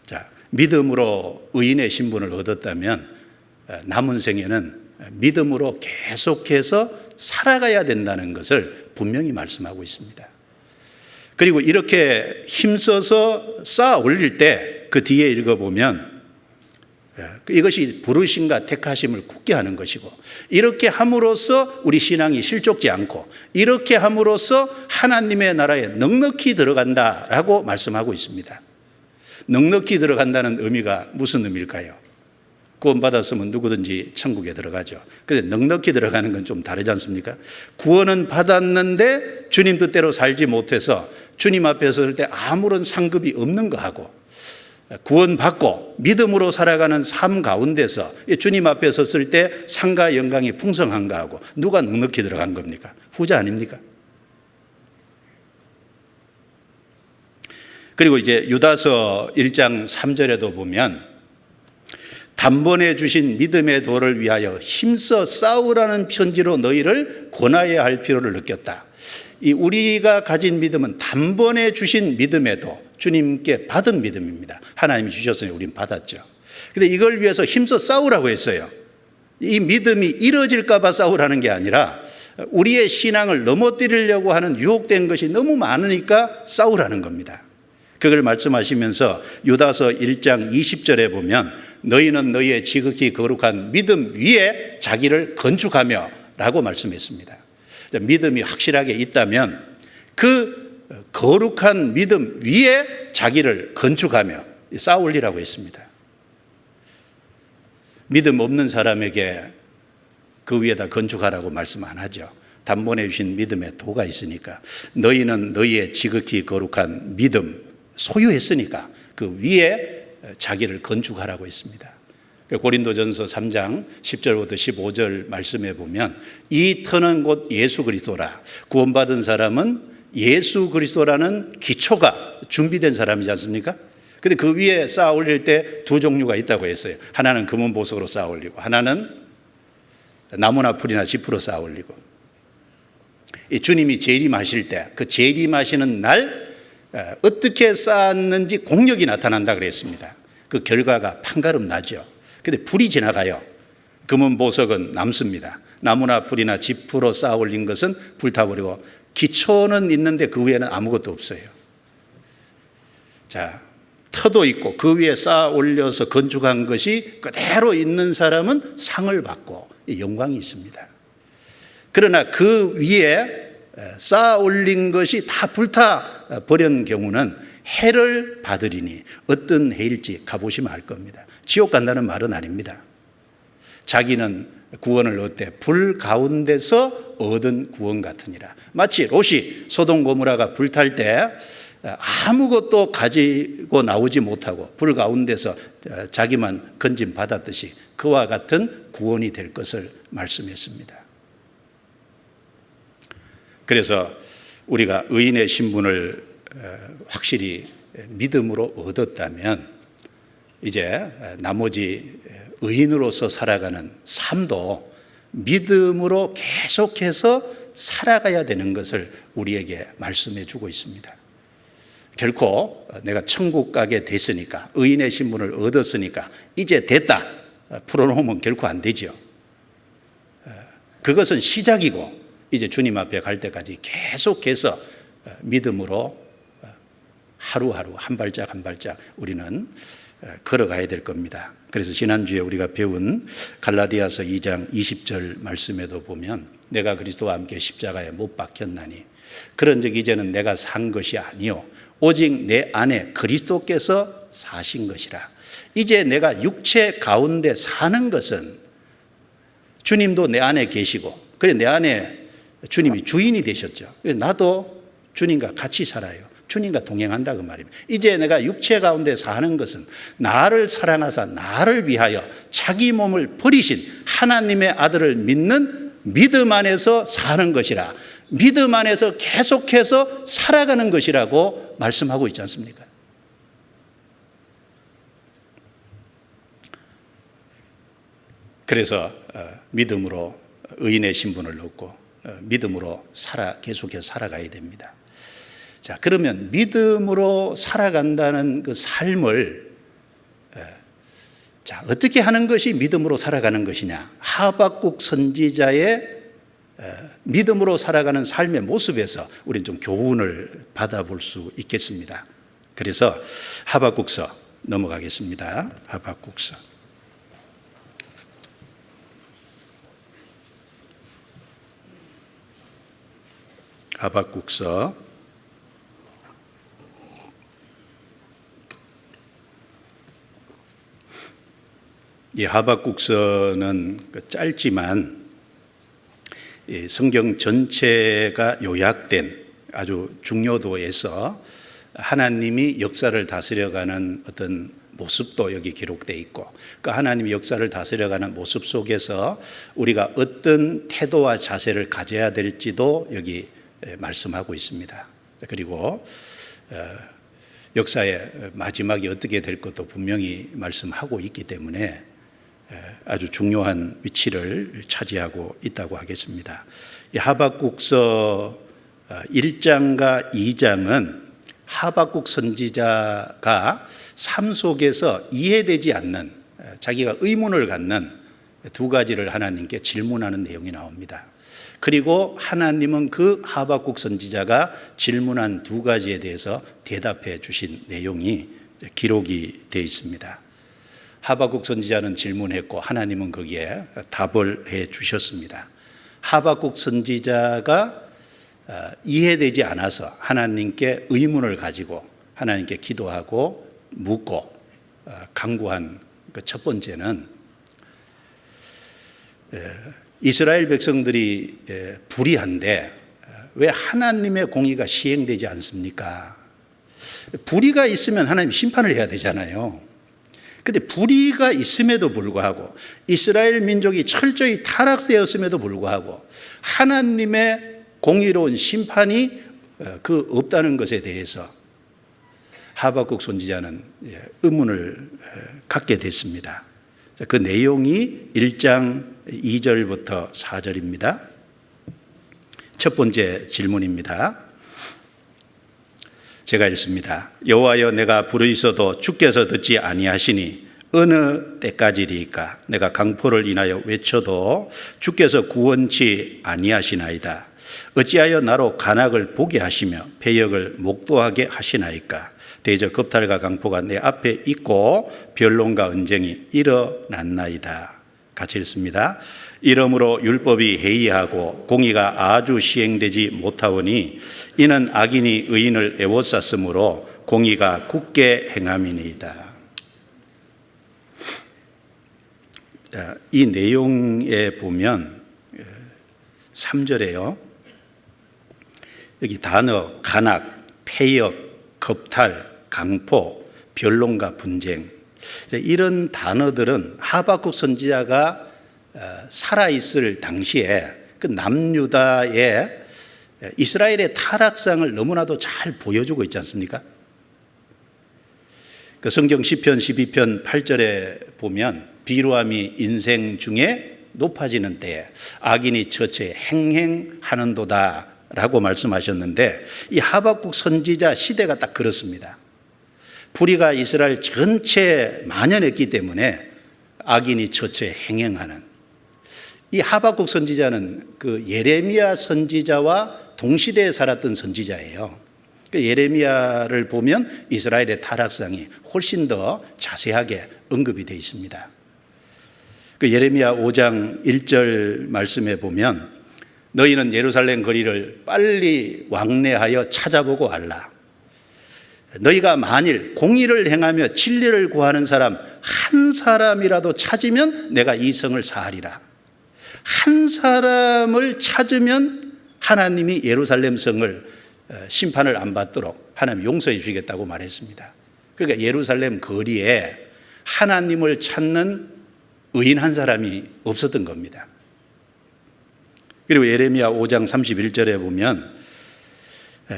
자, 믿음으로 의인의 신분을 얻었다면 남은 생에는 믿음으로 계속해서 살아가야 된다는 것을 분명히 말씀하고 있습니다. 그리고 이렇게 힘써서 쌓아 올릴 때 그 뒤에 읽어보면 이것이 부르심과 택하심을 굳게 하는 것이고, 이렇게 함으로써 우리 신앙이 실족지 않고, 이렇게 함으로써 하나님의 나라에 넉넉히 들어간다라고 말씀하고 있습니다. 넉넉히 들어간다는 의미가 무슨 의미일까요? 구원받았으면 누구든지 천국에 들어가죠. 그런데 넉넉히 들어가는 건 좀 다르지 않습니까? 구원은 받았는데 주님 뜻대로 살지 못해서 주님 앞에 설 때 아무런 상급이 없는 거하고, 구원받고 믿음으로 살아가는 삶 가운데서 주님 앞에 섰을 때 상과 영광이 풍성한 거하고, 누가 넉넉히 들어간 겁니까? 후자 아닙니까? 그리고 이제 유다서 1장 3절에도 보면 단번에 주신 믿음의 도를 위하여 힘써 싸우라는 편지로 너희를 권하여야 할 필요를 느꼈다. 이 우리가 가진 믿음은 단번에 주신 믿음의 도, 주님께 받은 믿음입니다. 하나님이 주셨으니 우린 받았죠. 그런데 이걸 위해서 힘써 싸우라고 했어요. 이 믿음이 이뤄질까 봐 싸우라는 게 아니라 우리의 신앙을 넘어뜨리려고 하는 유혹된 것이 너무 많으니까 싸우라는 겁니다. 그걸 말씀하시면서 유다서 1장 20절에 보면 너희는 너희의 지극히 거룩한 믿음 위에 자기를 건축하며 라고 말씀했습니다. 믿음이 확실하게 있다면 그 거룩한 믿음 위에 자기를 건축하며 쌓아올리라고 했습니다. 믿음 없는 사람에게 그 위에다 건축하라고 말씀 안 하죠. 단번에 주신 믿음의 도가 있으니까, 너희는 너희의 지극히 거룩한 믿음 소유했으니까 그 위에 자기를 건축하라고 했습니다. 고린도전서 3장 10절부터 15절 말씀에 보면 이 터는 곧 예수 그리스도라. 구원받은 사람은 예수 그리스도라는 기초가 준비된 사람이지 않습니까? 근데 그 위에 쌓아 올릴 때 두 종류가 있다고 했어요. 하나는 금은 보석으로 쌓아 올리고, 하나는 나무나 풀이나 짚으로 쌓아 올리고. 주님이 재림하실 때, 그 재림하시는 날 어떻게 쌓았는지 공력이 나타난다 그랬습니다. 그 결과가 판가름 나죠. 근데 불이 지나가요. 금은 보석은 남습니다. 나무나 풀이나 짚으로 쌓아 올린 것은 불타버리고, 기초는 있는데 그 위에는 아무것도 없어요. 자, 터도 있고 그 위에 쌓아 올려서 건축한 것이 그대로 있는 사람은 상을 받고 영광이 있습니다. 그러나 그 위에 쌓아 올린 것이 다 불타 버린 경우는 해를 받으리니, 어떤 해일지 가보시면 알 겁니다. 지옥 간다는 말은 아닙니다. 자기는 구원을 얻되 불 가운데서 얻은 구원 같으니라. 마치 롯이 소돔 고모라가 불탈 때 아무것도 가지고 나오지 못하고 불 가운데서 자기만 건짐 받았듯이 그와 같은 구원이 될 것을 말씀했습니다. 그래서 우리가 의인의 신분을 확실히 믿음으로 얻었다면 이제 나머지 의인으로서 살아가는 삶도 믿음으로 계속해서 살아가야 되는 것을 우리에게 말씀해 주고 있습니다. 결코 내가 천국 가게 됐으니까, 의인의 신분을 얻었으니까 이제 됐다 풀어놓으면 결코 안 되죠. 그것은 시작이고 이제 주님 앞에 갈 때까지 계속해서 믿음으로 하루하루 한 발짝 한 발짝 우리는 걸어가야 될 겁니다. 그래서 지난주에 우리가 배운 갈라디아서 2장 20절 말씀에도 보면 내가 그리스도와 함께 십자가에 못 박혔나니 그런 적 이제는 내가 산 것이 아니요 오직 내 안에 그리스도께서 사신 것이라. 이제 내가 육체 가운데 사는 것은 주님도 내 안에 계시고 그래 내 안에 주님이 주인이 되셨죠. 그래 나도 주님과 같이 살아요. 주님과 동행한다 그 말입니다. 이제 내가 육체 가운데 사는 것은 나를 사랑하사 나를 위하여 자기 몸을 버리신 하나님의 아들을 믿는 믿음 안에서 사는 것이라. 믿음 안에서 계속해서 살아가는 것이라고 말씀하고 있지 않습니까? 그래서 믿음으로 의인의 신분을 얻고 믿음으로 계속해서 살아가야 됩니다. 자, 그러면 믿음으로 살아간다는 그 삶을 자, 어떻게 하는 것이 믿음으로 살아가는 것이냐? 하박국 선지자의 믿음으로 살아가는 삶의 모습에서 우리는 좀 교훈을 받아볼 수 있겠습니다. 그래서 하박국서 넘어가겠습니다. 하박국서 이 하박국서는 짧지만 성경 전체가 요약된 아주 중요도에서 하나님이 역사를 다스려가는 어떤 모습도 여기 기록되어 있고 그 하나님이 역사를 다스려가는 모습 속에서 우리가 어떤 태도와 자세를 가져야 될지도 여기 말씀하고 있습니다. 그리고 역사의 마지막이 어떻게 될 것도 분명히 말씀하고 있기 때문에 아주 중요한 위치를 차지하고 있다고 하겠습니다. 이 하박국서 1장과 2장은 하박국 선지자가 삶 속에서 이해되지 않는 자기가 의문을 갖는 두 가지를 하나님께 질문하는 내용이 나옵니다. 그리고 하나님은 그 하박국 선지자가 질문한 두 가지에 대해서 대답해 주신 내용이 기록이 되어 있습니다. 하박국 선지자는 질문했고 하나님은 거기에 답을 해 주셨습니다. 하박국 선지자가 이해되지 않아서 하나님께 의문을 가지고 하나님께 기도하고 묻고 간구한 그 첫 번째는 이스라엘 백성들이 불의한데 왜 하나님의 공의가 시행되지 않습니까? 불의가 있으면 하나님 심판을 해야 되잖아요. 그런데 불의가 있음에도 불구하고 이스라엘 민족이 철저히 타락되었음에도 불구하고 하나님의 공의로운 심판이 없다는 것에 대해서 하박국 선지자는 의문을 갖게 됐습니다. 그 내용이 1장 2절부터 4절입니다. 첫 번째 질문입니다. 제가 읽습니다. 여호와여 내가 부르짖어도 주께서 듣지 아니하시니 어느 때까지리이까? 내가 강포를 인하여 외쳐도 주께서 구원치 아니하시나이다. 어찌하여 나로 간악을 보게 하시며 배역을 목도하게 하시나이까? 대저 겁탈과 강포가 내 앞에 있고 변론과 언쟁이 일어났나이다. 같이 읽습니다. 이러므로 율법이 해이하고 공의가 아주 시행되지 못하오니 이는 악인이 의인을 애워쌌으므로 공의가 굳게 행함이니이다. 이 내용에 보면 3절에요. 여기 단어 간악, 폐역, 겁탈, 강포, 변론과 분쟁 이런 단어들은 하박국 선지자가 살아있을 당시에 그 남유다의 이스라엘의 타락상을 너무나도 잘 보여주고 있지 않습니까? 그 성경 시편 12편 8절에 보면 비루함이 인생 중에 높아지는 때에 악인이 처처에 행행하는도다 라고 말씀하셨는데 이 하박국 선지자 시대가 딱 그렇습니다. 불의가 이스라엘 전체에 만연했기 때문에 악인이 처처에 행행하는 이 하박국 선지자는 그 예레미야 선지자와 동시대에 살았던 선지자예요. 예레미야를 보면 이스라엘의 타락상이 훨씬 더 자세하게 언급이 되어 있습니다. 예레미야 5장 1절 말씀에 보면 너희는 예루살렘 거리를 빨리 왕래하여 찾아보고 알라. 너희가 만일 공의를 행하며 진리를 구하는 사람 한 사람이라도 찾으면 내가 이 성을 사하리라. 한 사람을 찾으면 하나님이 예루살렘 성을 심판을 안 받도록 하나님 용서해 주시겠다고 말했습니다. 그러니까 예루살렘 거리에 하나님을 찾는 의인 한 사람이 없었던 겁니다. 그리고 예레미야 5장 31절에 보면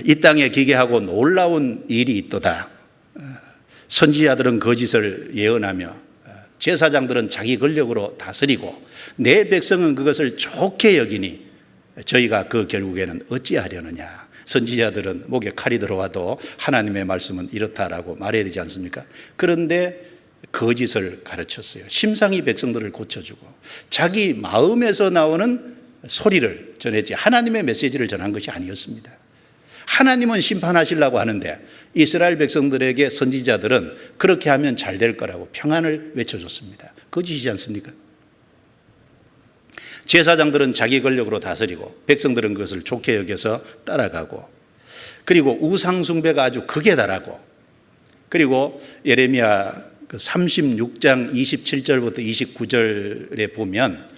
이 땅에 기괴하고 놀라운 일이 있도다. 선지자들은 거짓을 예언하며 제사장들은 자기 권력으로 다스리고 내 백성은 그것을 좋게 여기니 저희가 그 결국에는 어찌하려느냐. 선지자들은 목에 칼이 들어와도 하나님의 말씀은 이렇다라고 말해야 되지 않습니까? 그런데 거짓을 가르쳤어요. 심상히 백성들을 고쳐주고 자기 마음에서 나오는 소리를 전했지 하나님의 메시지를 전한 것이 아니었습니다. 하나님은 심판하시려고 하는데 이스라엘 백성들에게 선지자들은 그렇게 하면 잘 될 거라고 평안을 외쳐줬습니다. 거짓이지 않습니까? 제사장들은 자기 권력으로 다스리고 백성들은 그것을 좋게 여겨서 따라가고 그리고 우상숭배가 아주 극에 달하고 그리고 예레미야 36장 27절부터 29절에 보면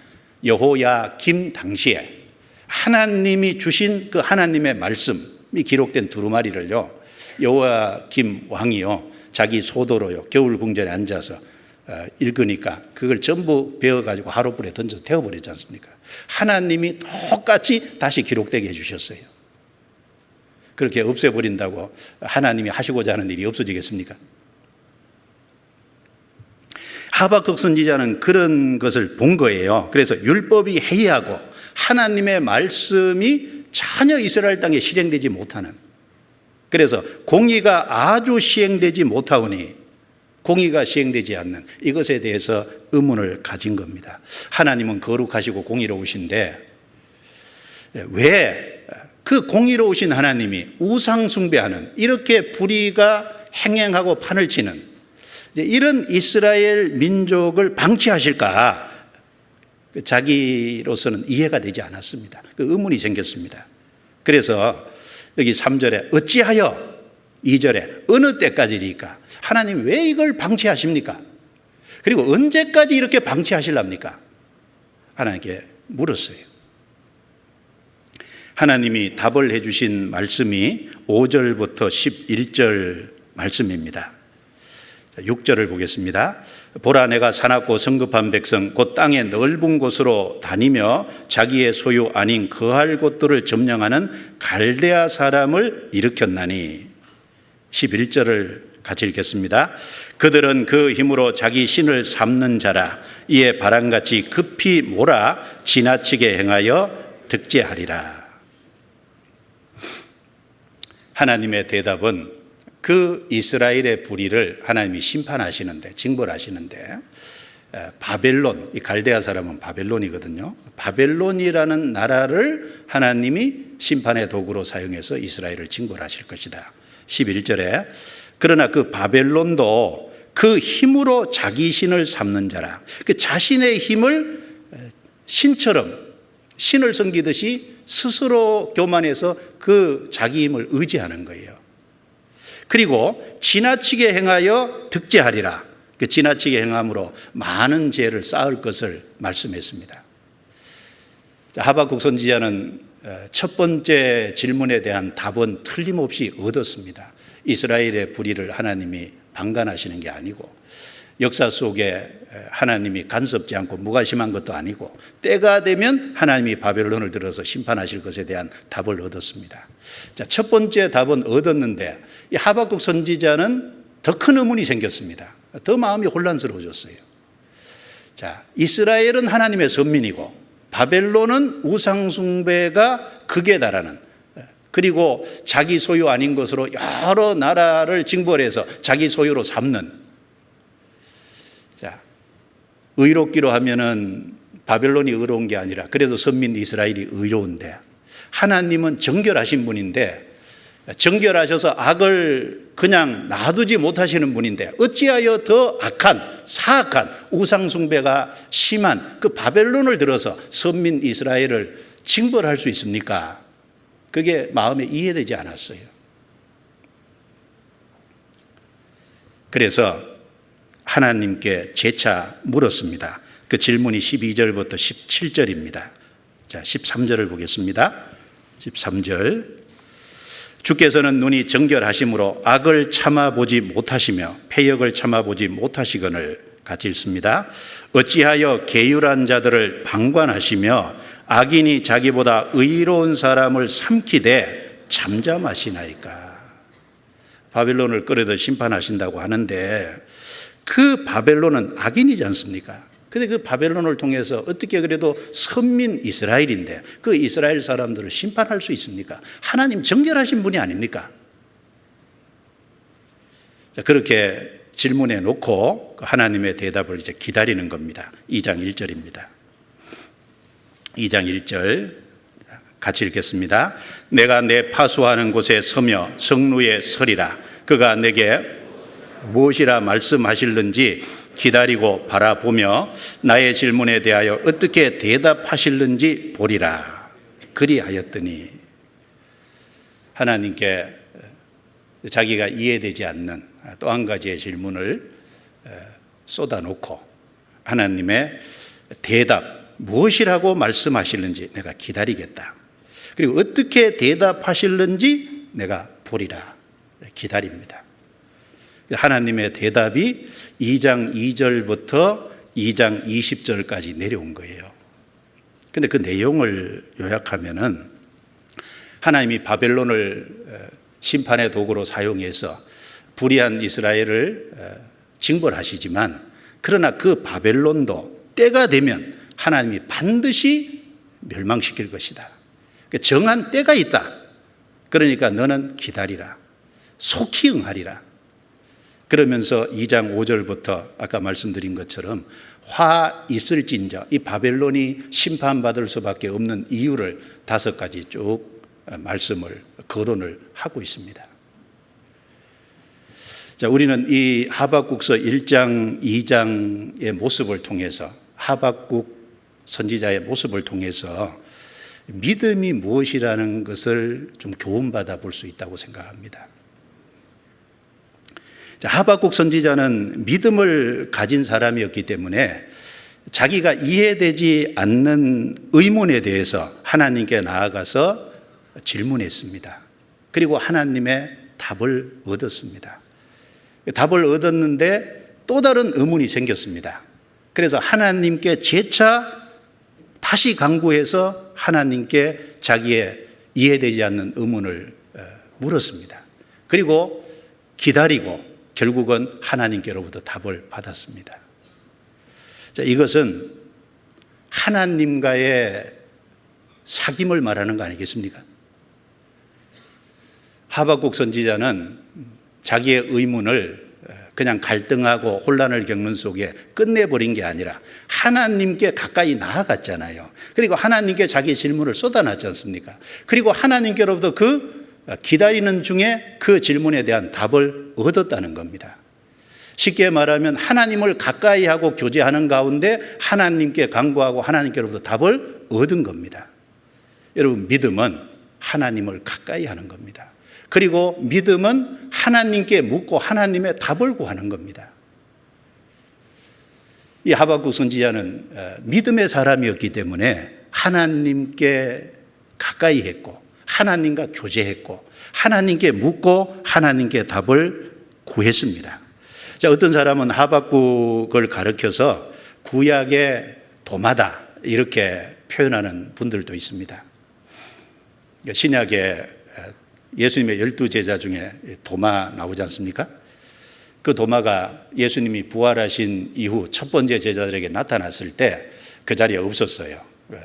여호야김 당시에 하나님이 주신 그 하나님의 말씀이 기록된 두루마리를요 여호야김 왕이요 자기 소도로요 겨울 궁전에 앉아서 읽으니까 그걸 전부 베어가지고 하룻불에 던져서 태워버렸지 않습니까? 하나님이 똑같이 다시 기록되게 해주셨어요. 그렇게 없애버린다고 하나님이 하시고자 하는 일이 없어지겠습니까? 하박국 선지자는 그런 것을 본 거예요. 그래서 율법이 해이하고 하나님의 말씀이 전혀 이스라엘 땅에 실행되지 못하는, 그래서 공의가 아주 시행되지 못하오니 공의가 시행되지 않는 이것에 대해서 의문을 가진 겁니다. 하나님은 거룩하시고 공의로우신데 왜 그 공의로우신 하나님이 우상 숭배하는 이렇게 불의가 행행하고 판을 치는 이런 이스라엘 민족을 방치하실까? 자기로서는 이해가 되지 않았습니다. 그 의문이 생겼습니다. 그래서 여기 3절에 어찌하여, 2절에 어느 때까지리까? 하나님 왜 이걸 방치하십니까? 그리고 언제까지 이렇게 방치하실랍니까? 하나님께 물었어요. 하나님이 답을 해주신 말씀이 5절부터 11절 말씀입니다. 6절을 보겠습니다. 보라, 내가 사납고 성급한 백성 곧 땅의 넓은 곳으로 다니며 자기의 소유 아닌 거할 곳들을 점령하는 갈대아 사람을 일으켰나니. 11절을 같이 읽겠습니다. 그들은 그 힘으로 자기 신을 삼는 자라. 이에 바람같이 급히 몰아 지나치게 행하여 득제하리라. 하나님의 대답은 그 이스라엘의 불의를 하나님이 심판하시는데, 징벌하시는데 바벨론, 이 갈대아 사람은 바벨론이거든요. 바벨론이라는 나라를 하나님이 심판의 도구로 사용해서 이스라엘을 징벌하실 것이다. 11절에 그러나 그 바벨론도 그 힘으로 자기 신을 삼는 자라. 그 자신의 힘을 신처럼 신을 섬기듯이 스스로 교만해서 그 자기 힘을 의지하는 거예요. 그리고 지나치게 행하여 득제하리라. 그 지나치게 행함으로 많은 죄를 쌓을 것을 말씀했습니다. 하박국 선지자는 첫 번째 질문에 대한 답은 틀림없이 얻었습니다. 이스라엘의 불의를 하나님이 방관하시는 게 아니고 역사 속에 하나님이 간섭지 않고 무관심한 것도 아니고 때가 되면 하나님이 바벨론을 들어서 심판하실 것에 대한 답을 얻었습니다. 자, 첫 번째 답은 얻었는데 이 하박국 선지자는 더 큰 의문이 생겼습니다. 더 마음이 혼란스러워졌어요. 자, 이스라엘은 하나님의 선민이고 바벨론은 우상숭배가 극에 달하는, 그리고 자기 소유 아닌 것으로 여러 나라를 징벌해서 자기 소유로 삼는. 자, 의롭기로 하면은 바벨론이 의로운 게 아니라 그래도 선민 이스라엘이 의로운데 하나님은 정결하신 분인데 정결하셔서 악을 그냥 놔두지 못하시는 분인데 어찌하여 더 악한 사악한 우상숭배가 심한 그 바벨론을 들어서 선민 이스라엘을 징벌할 수 있습니까? 그게 마음에 이해되지 않았어요. 그래서 하나님께 재차 물었습니다. 그 질문이 12절부터 17절입니다. 자, 13절을 보겠습니다. 13절. 주께서는 눈이 정결하심으로 악을 참아보지 못하시며 패역을 참아보지 못하시거늘 같이 읽습니다. 어찌하여 계율한 자들을 방관하시며 악인이 자기보다 의로운 사람을 삼키되 잠잠하시나이까. 바벨론을 끌어다 심판하신다고 하는데 그 바벨론은 악인이지 않습니까? 근데 그 바벨론을 통해서 어떻게 그래도 선민 이스라엘인데 그 이스라엘 사람들을 심판할 수 있습니까? 하나님 정결하신 분이 아닙니까? 자, 그렇게 질문해 놓고 하나님의 대답을 이제 기다리는 겁니다. 2장 1절입니다. 2장 1절 같이 읽겠습니다. 내가 내 파수하는 곳에 서며 성루에 서리라. 그가 내게 무엇이라 말씀하실는지 기다리고 바라보며 나의 질문에 대하여 어떻게 대답하실는지 보리라. 그리하였더니 하나님께 자기가 이해되지 않는 또 한 가지의 질문을 쏟아놓고 하나님의 대답 무엇이라고 말씀하실는지 내가 기다리겠다. 그리고 어떻게 대답하실는지 내가 보리라. 기다립니다. 하나님의 대답이 2장 2절부터 2장 20절까지 내려온 거예요. 그런데 그 내용을 요약하면은 하나님이 바벨론을 심판의 도구로 사용해서 불의한 이스라엘을 징벌하시지만 그러나 그 바벨론도 때가 되면 하나님이 반드시 멸망시킬 것이다. 정한 때가 있다. 그러니까 너는 기다리라. 속히 응하리라. 그러면서 2장 5절부터 아까 말씀드린 것처럼 화 있을진저 이 바벨론이 심판받을 수밖에 없는 이유를 5가지 쭉 말씀을 거론을 하고 있습니다. 자, 우리는 이 하박국서 1장 2장의 모습을 통해서 하박국 선지자의 모습을 통해서 믿음이 무엇이라는 것을 좀 교훈받아 볼 수 있다고 생각합니다. 하박국 선지자는 믿음을 가진 사람이었기 때문에 자기가 이해되지 않는 의문에 대해서 하나님께 나아가서 질문했습니다. 그리고 하나님의 답을 얻었습니다. 답을 얻었는데 또 다른 의문이 생겼습니다. 그래서 하나님께 재차 다시 간구해서 하나님께 자기의 이해되지 않는 의문을 물었습니다. 그리고 기다리고 결국은 하나님께로부터 답을 받았습니다. 자, 이것은 하나님과의 사귐을 말하는 거 아니겠습니까? 하박국 선지자는 자기의 의문을 그냥 갈등하고 혼란을 겪는 속에 끝내버린 게 아니라 하나님께 가까이 나아갔잖아요. 그리고 하나님께 자기의 질문을 쏟아놨지 않습니까? 그리고 하나님께로부터 그 기다리는 중에 그 질문에 대한 답을 얻었다는 겁니다. 쉽게 말하면 하나님을 가까이 하고 교제하는 가운데 하나님께 간구하고 하나님께로부터 답을 얻은 겁니다. 여러분, 믿음은 하나님을 가까이 하는 겁니다. 그리고 믿음은 하나님께 묻고 하나님의 답을 구하는 겁니다. 이 하박국 선지자는 믿음의 사람이었기 때문에 하나님께 가까이 했고 하나님과 교제했고 하나님께 묻고 하나님께 답을 구했습니다. 자, 어떤 사람은 하박국을 가르쳐서 구약의 도마다 이렇게 표현하는 분들도 있습니다. 신약에 예수님의 12제자 중에 도마 나오지 않습니까? 그 도마가 예수님이 부활하신 이후 첫 번째 제자들에게 나타났을 때 그 자리에 없었어요.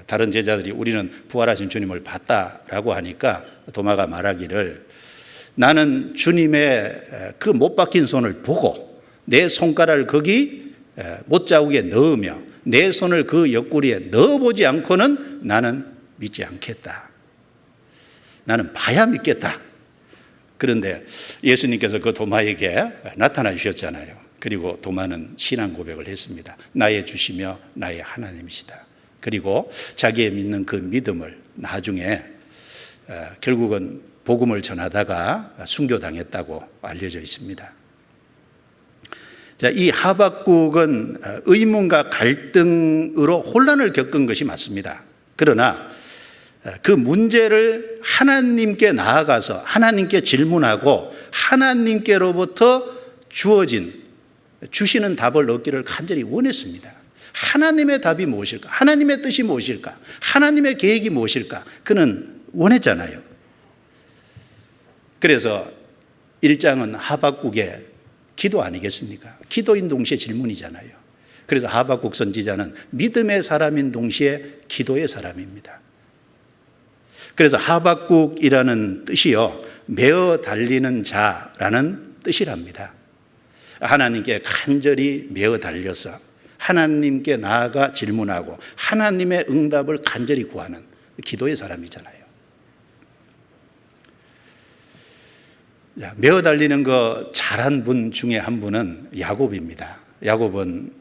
다른 제자들이 우리는 부활하신 주님을 봤다라고 하니까 도마가 말하기를 나는 주님의 그 못 박힌 손을 보고 내 손가락을 거기 못자국에 넣으며 내 손을 그 옆구리에 넣어보지 않고는 나는 믿지 않겠다. 나는 봐야 믿겠다. 그런데 예수님께서 그 도마에게 나타나 주셨잖아요. 그리고 도마는 신앙 고백을 했습니다. 나의 주시며 나의 하나님이시다. 그리고 자기의 믿는 그 믿음을 나중에 결국은 복음을 전하다가 순교당했다고 알려져 있습니다. 자, 이 하박국은 의문과 갈등으로 혼란을 겪은 것이 맞습니다. 그러나 그 문제를 하나님께 나아가서 하나님께 질문하고 하나님께로부터 주시는 답을 얻기를 간절히 원했습니다. 하나님의 답이 무엇일까? 하나님의 뜻이 무엇일까? 하나님의 계획이 무엇일까? 그는 원했잖아요. 그래서 1장은 하박국의 기도 아니겠습니까? 기도인 동시에 질문이잖아요. 그래서 하박국 선지자는 믿음의 사람인 동시에 기도의 사람입니다. 그래서 하박국이라는 뜻이요, 메어 달리는 자라는 뜻이랍니다. 하나님께 간절히 메어 달려서 하나님께 나아가 질문하고 하나님의 응답을 간절히 구하는 기도의 사람이잖아요. 메어 달리는 거 잘한 분 중에 한 분은 야곱입니다. 야곱은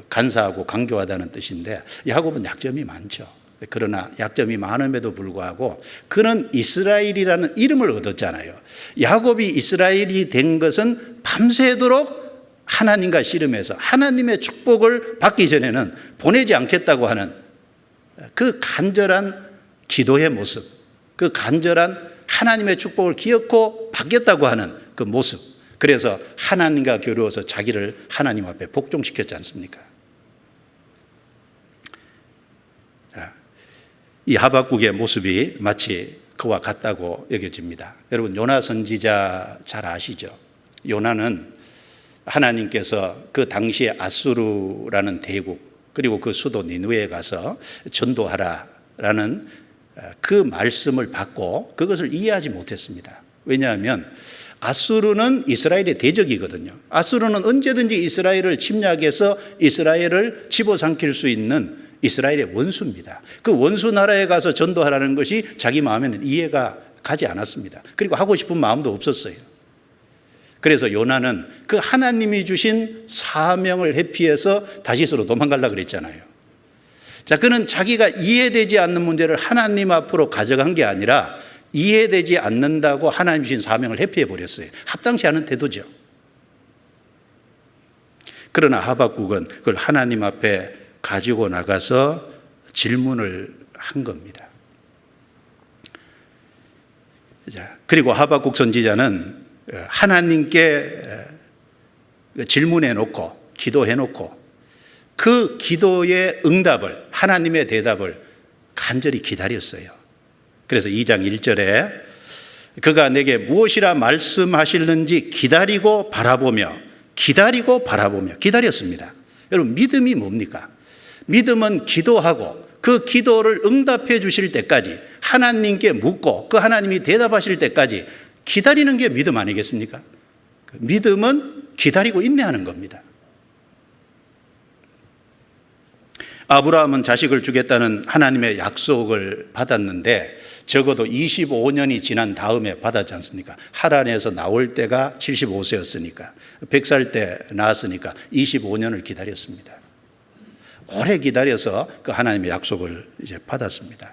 간사하고 강교하다는 뜻인데 야곱은 약점이 많죠. 그러나 약점이 많음에도 불구하고 그는 이스라엘이라는 이름을 얻었잖아요. 야곱이 이스라엘이 된 것은 밤새도록 하나님과 씨름해서 하나님의 축복을 받기 전에는 보내지 않겠다고 하는 그 간절한 기도의 모습, 그 간절한 하나님의 축복을 기억하고 받겠다고 하는 그 모습, 그래서 하나님과 겨루어서 자기를 하나님 앞에 복종시켰지 않습니까? 이 하박국의 모습이 마치 그와 같다고 여겨집니다. 여러분, 요나 선지자 잘 아시죠? 요나는 하나님께서 그 당시에 아수르라는 대국 그리고 그 수도 니느웨에 가서 전도하라라는 그 말씀을 받고 그것을 이해하지 못했습니다. 왜냐하면 아수르는 이스라엘의 대적이거든요. 아수르는 언제든지 이스라엘을 침략해서 이스라엘을 집어삼킬 수 있는 이스라엘의 원수입니다. 그 원수 나라에 가서 전도하라는 것이 자기 마음에는 이해가 가지 않았습니다. 그리고 하고 싶은 마음도 없었어요. 그래서 요나는 그 하나님이 주신 사명을 회피해서 다시스로 도망가려고 그랬잖아요. 자, 그는 자기가 이해되지 않는 문제를 하나님 앞으로 가져간 게 아니라 이해되지 않는다고 하나님 주신 사명을 회피해 버렸어요. 합당치 않은 태도죠. 그러나 하박국은 그걸 하나님 앞에 가지고 나가서 질문을 한 겁니다. 자, 그리고 하박국 선지자는 하나님께 질문해 놓고 기도해 놓고 그 기도의 응답을, 하나님의 대답을 간절히 기다렸어요. 그래서 2장 1절에 그가 내게 무엇이라 말씀하실는지 기다리고 바라보며 기다렸습니다. 여러분, 믿음이 뭡니까? 믿음은 기도하고 그 기도를 응답해 주실 때까지 하나님께 묻고 그 하나님이 대답하실 때까지 기다리는 게 믿음 아니겠습니까? 믿음은 기다리고 인내하는 겁니다. 아브라함은 자식을 주겠다는 하나님의 약속을 받았는데 적어도 25년이 지난 다음에 받았지 않습니까? 하란에서 나올 때가 75세였으니까 100살 때 낳았으니까 25년을 기다렸습니다. 오래 기다려서 그 하나님의 약속을 이제 받았습니다.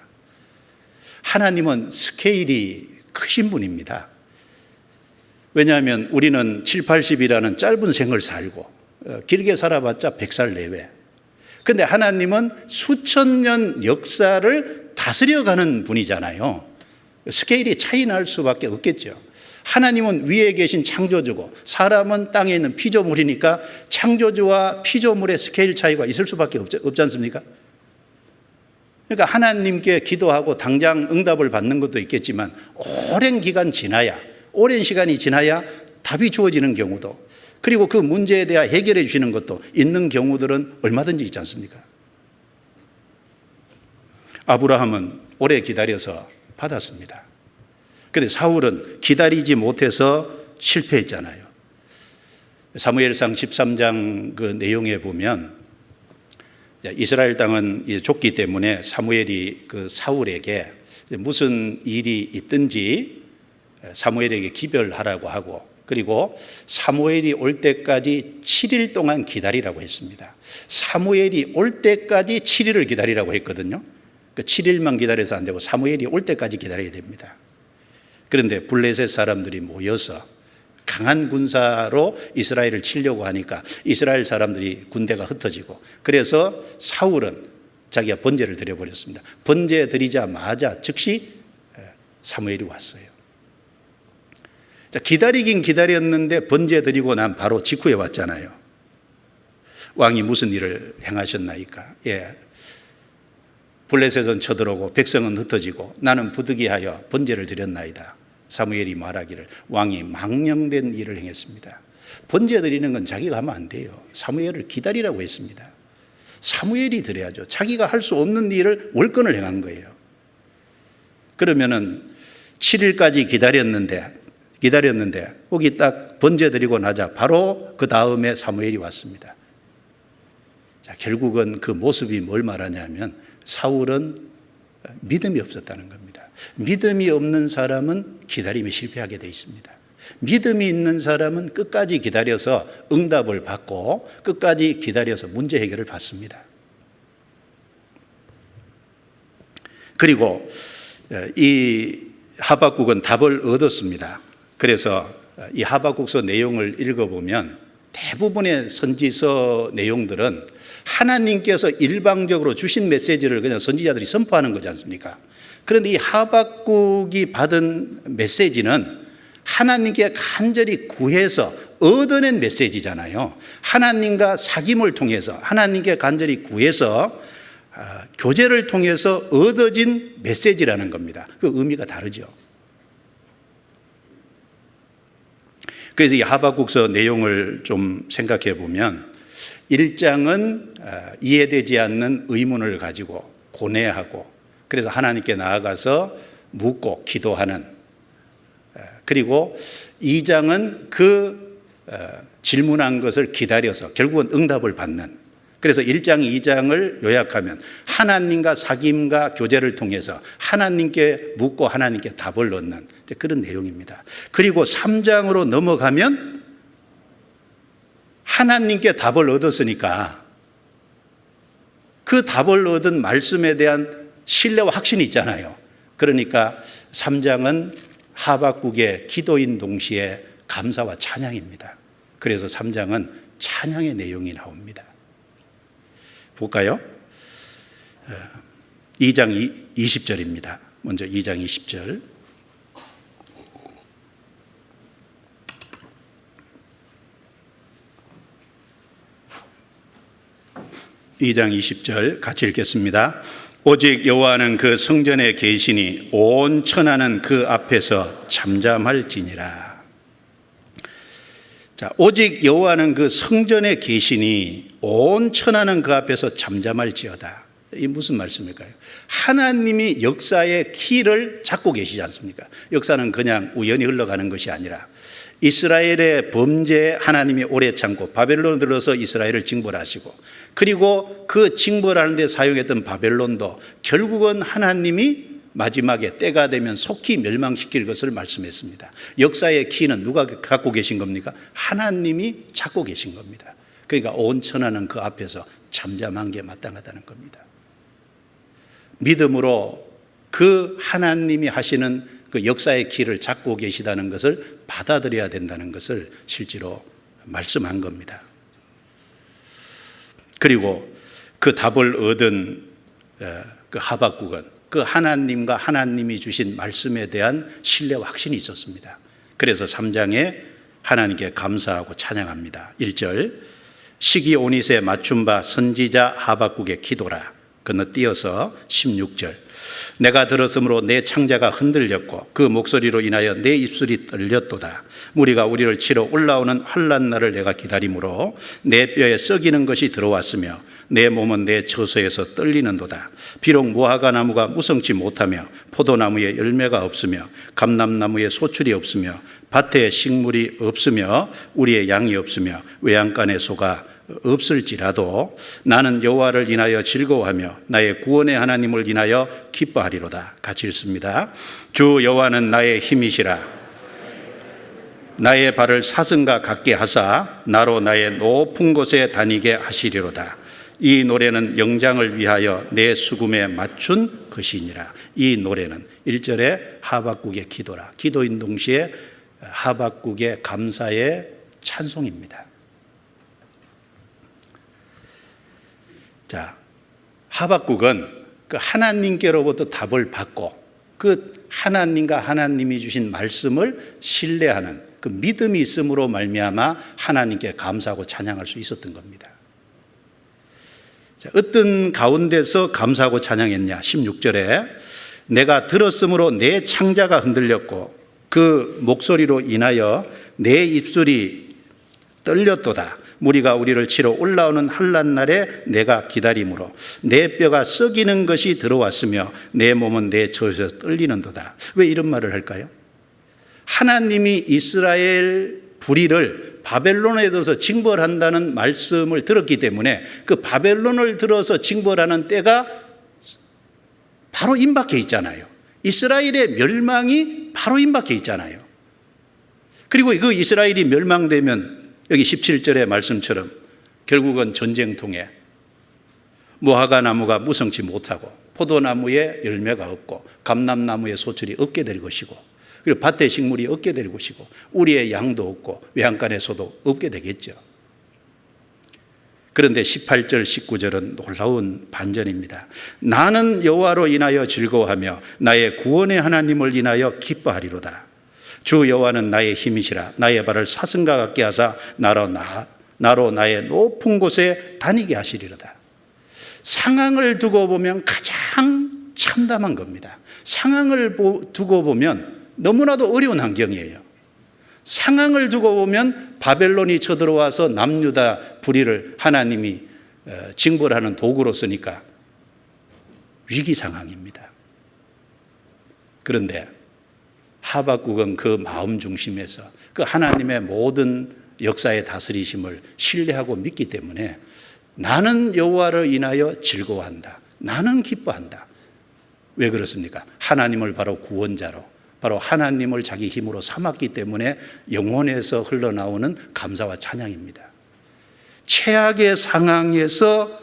하나님은 스케일이 크신 분입니다. 왜냐하면 우리는 7, 80이라는 짧은 생을 살고 길게 살아봤자 100살 내외. 근데 하나님은 수천 년 역사를 다스려가는 분이잖아요. 스케일이 차이 날 수밖에 없겠죠. 하나님은 위에 계신 창조주고 사람은 땅에 있는 피조물이니까 창조주와 피조물의 스케일 차이가 있을 수밖에 없지 않습니까? 그러니까 하나님께 기도하고 당장 응답을 받는 것도 있겠지만 오랜 시간이 지나야 답이 주어지는 경우도, 그리고 그 문제에 대해 해결해 주시는 것도 있는 경우들은 얼마든지 있지 않습니까? 아브라함은 오래 기다려서 받았습니다. 그런데 사울은 기다리지 못해서 실패했잖아요. 사무엘상 13장 그 내용에 보면 이스라엘 땅은 좁기 때문에 사무엘이 그 사울에게 무슨 일이 있든지 사무엘에게 기별하라고 하고, 그리고 사무엘이 올 때까지 7일 동안 기다리라고 했습니다. 사무엘이 올 때까지 7일을 기다리라고 했거든요. 그 7일만 기다려서 안 되고 사무엘이 올 때까지 기다려야 됩니다. 그런데 블레셋 사람들이 모여서 강한 군사로 이스라엘을 치려고 하니까 이스라엘 사람들이 군대가 흩어지고, 그래서 사울은 자기가 번제를 드려버렸습니다. 번제 드리자마자 즉시 사무엘이 왔어요. 자, 기다리긴 기다렸는데 번제 드리고 난 바로 직후에 왔잖아요. 왕이 무슨 일을 행하셨나이까? 블레셋은 쳐들어오고 백성은 흩어지고 나는 부득이하여 번제를 드렸나이다. 사무엘이 말하기를 왕이 망령된 일을 행했습니다. 번제 드리는 건 자기가 하면 안 돼요. 사무엘을 기다리라고 했습니다. 사무엘이 드려야죠. 자기가 할 수 없는 일을 월권을 행한 거예요. 그러면은 7일까지 기다렸는데 거기 딱 번제 드리고 나자 바로 그 다음에 사무엘이 왔습니다. 자, 결국은 그 모습이 뭘 말하냐면 사울은 믿음이 없었다는 겁니다. 믿음이 없는 사람은 기다림에 실패하게 되어 있습니다. 믿음이 있는 사람은 끝까지 기다려서 응답을 받고 끝까지 기다려서 문제 해결을 받습니다. 그리고 이 하박국은 답을 얻었습니다. 그래서 이 하박국서 내용을 읽어보면 대부분의 선지서 내용들은 하나님께서 일방적으로 주신 메시지를 그냥 선지자들이 선포하는 거지 않습니까? 그런데 이 하박국이 받은 메시지는 하나님께 간절히 구해서 얻어낸 메시지잖아요. 하나님과 사귐을 통해서, 하나님께 간절히 구해서 교제를 통해서 얻어진 메시지라는 겁니다. 그 의미가 다르죠. 그래서 이 하박국서 내용을 좀 생각해 보면 1장은 이해되지 않는 의문을 가지고 고뇌하고, 그래서 하나님께 나아가서 묻고 기도하는, 그리고 2장은 그 질문한 것을 기다려서 결국은 응답을 받는, 그래서 1장, 2장을 요약하면 하나님과 사귐과 교제를 통해서 하나님께 묻고 하나님께 답을 얻는 그런 내용입니다. 그리고 3장으로 넘어가면 하나님께 답을 얻었으니까 그 답을 얻은 말씀에 대한 신뢰와 확신이 있잖아요. 그러니까 3장은 하박국의 기도인 동시에 감사와 찬양입니다. 그래서 3장은 찬양의 내용이 나옵니다. 볼까요? 2장 20절입니다. 먼저 2장 20절. (2장 20절) 같이 읽겠습니다. 오직 여호와는 그 성전에 계시니 온 천하는 그 앞에서 잠잠할지니라. 자, 오직 여호와는 그 성전에 계시니 온 천하는 그 앞에서 잠잠할지어다. 이 무슨 말씀일까요? 하나님이 역사의 키를 잡고 계시지 않습니까? 역사는 그냥 우연히 흘러가는 것이 아니라 이스라엘의 범죄에 하나님이 오래 참고 바벨론을 들어서 이스라엘을 징벌하시고, 그리고 그 징벌하는 데 사용했던 바벨론도 결국은 하나님이 마지막에 때가 되면 속히 멸망시킬 것을 말씀했습니다. 역사의 키는 누가 갖고 계신 겁니까? 하나님이 잡고 계신 겁니다. 그러니까 온 천하는 그 앞에서 잠잠한 게 마땅하다는 겁니다. 믿음으로 그 하나님이 하시는 그 역사의 키를 잡고 계시다는 것을 받아들여야 된다는 것을 실제로 말씀한 겁니다. 그리고 그 답을 얻은 그 하박국은 그 하나님과 하나님이 주신 말씀에 대한 신뢰와 확신이 있었습니다. 그래서 3장에 하나님께 감사하고 찬양합니다. 1절, 시기 오닛에 맞춤 바 선지자 하박국의 기도라. 건너뛰어서 16절, 내가 들었으므로 내 창자가 흔들렸고 그 목소리로 인하여 내 입술이 떨렸도다. 무리가 우리를 치러 올라오는 환난 날을 내가 기다림으로 내 뼈에 썩이는 것이 들어왔으며 내 몸은 내 처소에서 떨리는도다. 비록 무화과 나무가 무성치 못하며 포도나무에 열매가 없으며 감람나무에 소출이 없으며 밭에 식물이 없으며 우리의 양이 없으며 외양간에 소가 없을지라도 나는 여호와를 인하여 즐거워하며 나의 구원의 하나님을 인하여 기뻐하리로다. 같이 읽습니다. 주 여호와는 나의 힘이시라. 나의 발을 사슴과 같게 하사 나로 나의 높은 곳에 다니게 하시리로다. 이 노래는 영장을 위하여 내 수금에 맞춘 것이니라. 이 노래는 1절에 하박국의 기도라. 기도인 동시에 하박국의 감사의 찬송입니다. 자, 하박국은 그 하나님께로부터 답을 받고 그 하나님과 하나님이 주신 말씀을 신뢰하는 그 믿음이 있음으로 말미암아 하나님께 감사하고 찬양할 수 있었던 겁니다. 자, 어떤 가운데서 감사하고 찬양했냐? 16절에 내가 들었으므로 내 창자가 흔들렸고 그 목소리로 인하여 내 입술이 떨렸도다. 무리가 우리를 치러 올라오는 한란날에 내가 기다림으로 내 뼈가 썩이는 것이 들어왔으며 내 몸은 내 젖에서 떨리는도다. 왜 이런 말을 할까요? 하나님이 이스라엘 불의를 바벨론에 들어서 징벌한다는 말씀을 들었기 때문에 그 바벨론을 들어서 징벌하는 때가 바로 임박해 있잖아요. 이스라엘의 멸망이 바로 임박해 있잖아요. 그리고 그 이스라엘이 멸망되면 여기 17절의 말씀처럼 결국은 전쟁통에 무화과 나무가 무성치 못하고 포도나무에 열매가 없고 감람나무에 소출이 없게 될 것이고 그리고 밭에 식물이 없게 될 것이고 우리의 양도 없고 외양간의 소도 없게 되겠죠. 그런데 18절 19절은 놀라운 반전입니다. 나는 여호와로 인하여 즐거워하며 나의 구원의 하나님을 인하여 기뻐하리로다. 주 여호와는 나의 힘이시라. 나의 발을 사슴과 같게 하사 나로 나의 높은 곳에 다니게 하시리로다. 상황을 두고 보면 가장 참담한 겁니다. 상황을 두고 보면 너무나도 어려운 환경이에요. 상황을 두고 보면 바벨론이 쳐들어와서 남유다 불의를 하나님이 징벌하는 도구로 쓰니까 위기 상황입니다. 그런데 하박국은 그 마음 중심에서 그 하나님의 모든 역사의 다스리심을 신뢰하고 믿기 때문에 나는 여호와를 인하여 즐거워한다. 나는 기뻐한다. 왜 그렇습니까? 하나님을 바로 구원자로 바로 하나님을 자기 힘으로 삼았기 때문에 영혼에서 흘러나오는 감사와 찬양입니다. 최악의 상황에서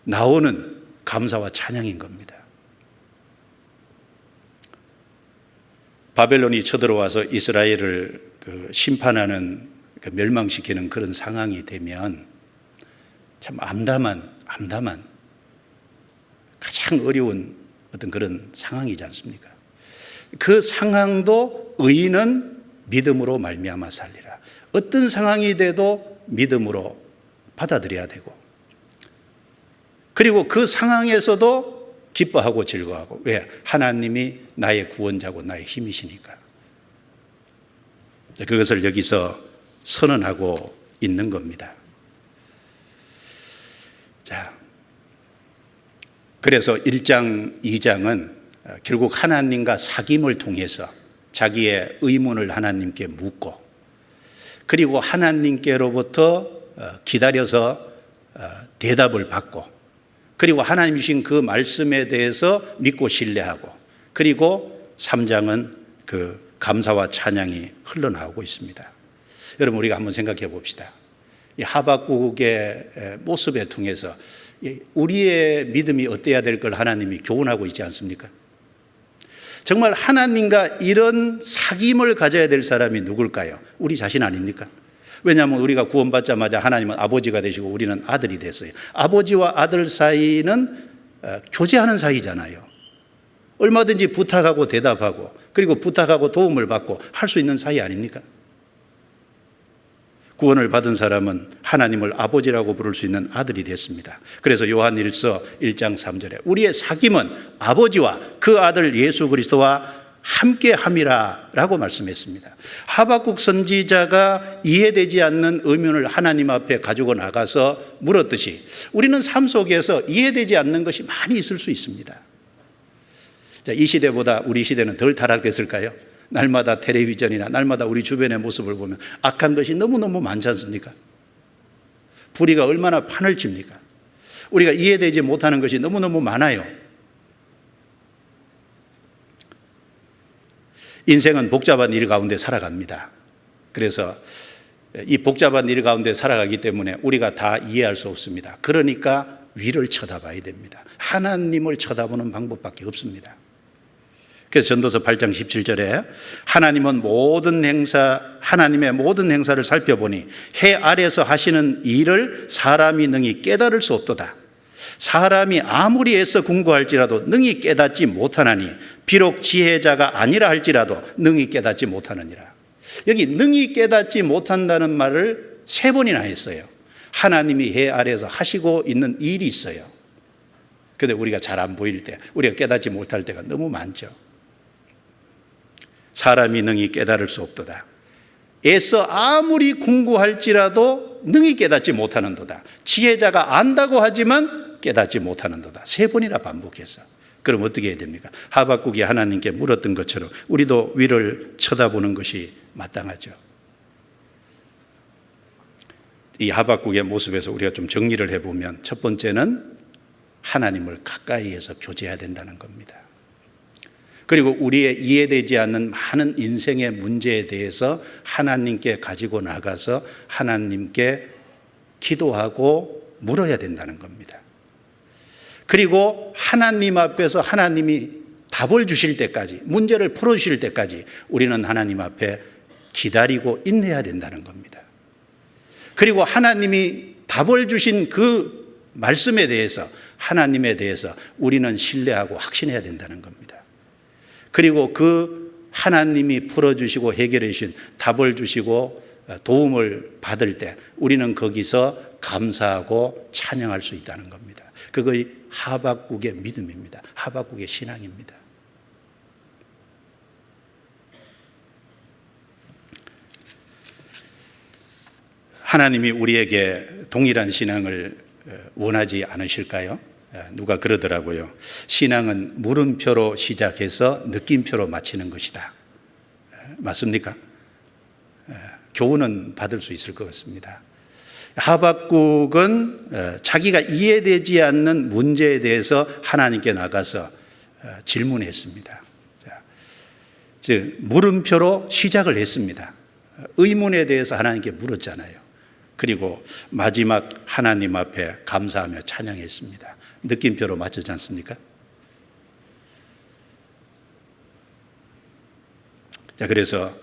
나오는 감사와 찬양인 겁니다. 바벨론이 쳐들어와서 이스라엘을 심판하는 멸망시키는 그런 상황이 되면 참 암담한 가장 어려운 어떤 그런 상황이지 않습니까? 그 상황도 의인은 믿음으로 말미암아 살리라. 어떤 상황이 돼도 믿음으로 받아들여야 되고 그리고 그 상황에서도 기뻐하고 즐거워하고. 왜? 하나님이 나의 구원자고 나의 힘이시니까. 그것을 여기서 선언하고 있는 겁니다. 자, 그래서 1장, 2장은 결국 하나님과 사귐을 통해서 자기의 의문을 하나님께 묻고 그리고 하나님께로부터 기다려서 대답을 받고 그리고 하나님 주신 그 말씀에 대해서 믿고 신뢰하고 그리고 3장은 그 감사와 찬양이 흘러나오고 있습니다. 여러분 우리가 한번 생각해 봅시다. 이 하박국의 모습에 통해서 우리의 믿음이 어때야 될 걸 하나님이 교훈하고 있지 않습니까? 정말 하나님과 이런 사귐을 가져야 될 사람이 누굴까요? 우리 자신 아닙니까? 왜냐하면 우리가 구원받자마자 하나님은 아버지가 되시고 우리는 아들이 됐어요. 아버지와 아들 사이는 교제하는 사이잖아요. 얼마든지 부탁하고 대답하고 그리고 부탁하고 도움을 받고 할 수 있는 사이 아닙니까? 구원을 받은 사람은 하나님을 아버지라고 부를 수 있는 아들이 됐습니다. 그래서 요한일서 1장 3절에 우리의 사귐은 아버지와 그 아들 예수 그리스도와 함께함이라 라고 말씀했습니다. 하박국 선지자가 이해되지 않는 의문을 하나님 앞에 가지고 나가서 물었듯이 우리는 삶 속에서 이해되지 않는 것이 많이 있을 수 있습니다. 자, 이 시대보다 우리 시대는 덜 타락됐을까요? 날마다 텔레비전이나 날마다 우리 주변의 모습을 보면 악한 것이 너무너무 많지 않습니까? 불의가 얼마나 판을 칩니까? 우리가 이해되지 못하는 것이 너무너무 많아요. 인생은 복잡한 일 가운데 살아갑니다. 그래서 이 복잡한 일 가운데 살아가기 때문에 우리가 다 이해할 수 없습니다. 그러니까 위를 쳐다봐야 됩니다. 하나님을 쳐다보는 방법밖에 없습니다. 그래서 전도서 8장 17절에 하나님은 하나님의 모든 행사를 살펴보니 해 아래서 하시는 일을 사람이 능히 깨달을 수 없도다. 사람이 아무리 애써 궁구할지라도 능히 깨닫지 못하나니 비록 지혜자가 아니라 할지라도 능히 깨닫지 못하느니라. 여기 능히 깨닫지 못한다는 말을 3번이나 했어요. 하나님이 해 아래에서 하시고 있는 일이 있어요. 그런데 우리가 잘 안 보일 때, 우리가 깨닫지 못할 때가 너무 많죠. 사람이 능히 깨달을 수 없도다. 애써 아무리 궁구할지라도 능히 깨닫지 못하는도다. 지혜자가 안다고 하지만 깨닫지 못하는도다. 3번이나 반복해서. 그럼 어떻게 해야 됩니까? 하박국이 하나님께 물었던 것처럼 우리도 위를 쳐다보는 것이 마땅하죠. 이 하박국의 모습에서 우리가 좀 정리를 해보면 첫 번째는 하나님을 가까이에서 교제해야 된다는 겁니다. 그리고 우리의 이해되지 않는 많은 인생의 문제에 대해서 하나님께 가지고 나가서 하나님께 기도하고 물어야 된다는 겁니다. 그리고 하나님 앞에서 하나님이 답을 주실 때까지, 문제를 풀어주실 때까지 우리는 하나님 앞에 기다리고 인내해야 된다는 겁니다. 그리고 하나님이 답을 주신 그 말씀에 대해서, 하나님에 대해서 우리는 신뢰하고 확신해야 된다는 겁니다. 그리고 그 하나님이 풀어주시고 해결해 주신 답을 주시고 도움을 받을 때 우리는 거기서 감사하고 찬양할 수 있다는 겁니다. 그것이 하박국의 믿음입니다. 하박국의 신앙입니다. 하나님이 우리에게 동일한 신앙을 원하지 않으실까요? 누가 그러더라고요. 신앙은 물음표로 시작해서 느낌표로 마치는 것이다. 맞습니까? 교훈은 받을 수 있을 것 같습니다. 하박국은 자기가 이해되지 않는 문제에 대해서 하나님께 나가서 질문했습니다. 즉 물음표로 시작을 했습니다. 의문에 대해서 하나님께 물었잖아요. 그리고 마지막 하나님 앞에 감사하며 찬양했습니다. 느낌표로 맞추지 않습니까? 자, 그래서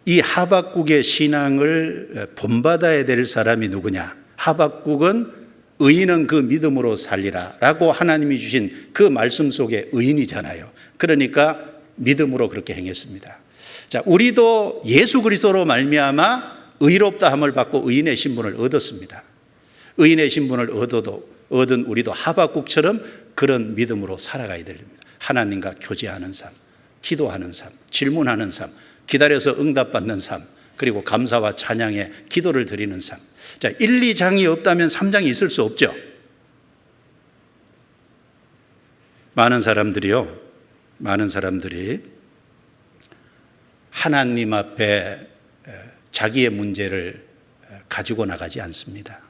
이 하박국의 신앙을 본받아야 될 사람이 누구냐? 하박국은 의인은 그 믿음으로 살리라 라고 하나님이 주신 그 말씀 속에 의인이잖아요. 그러니까 믿음으로 그렇게 행했습니다. 자, 우리도 예수 그리스도로 말미암아 의롭다 함을 받고 의인의 신분을 얻었습니다. 의인의 신분을 얻은 우리도 하박국처럼 그런 믿음으로 살아가야 됩니다. 하나님과 교제하는 삶, 기도하는 삶, 질문하는 삶, 기다려서 응답받는 삶, 그리고 감사와 찬양에 기도를 드리는 삶. 자, 1, 2장이 없다면 3장이 있을 수 없죠. 많은 사람들이 하나님 앞에 자기의 문제를 가지고 나가지 않습니다.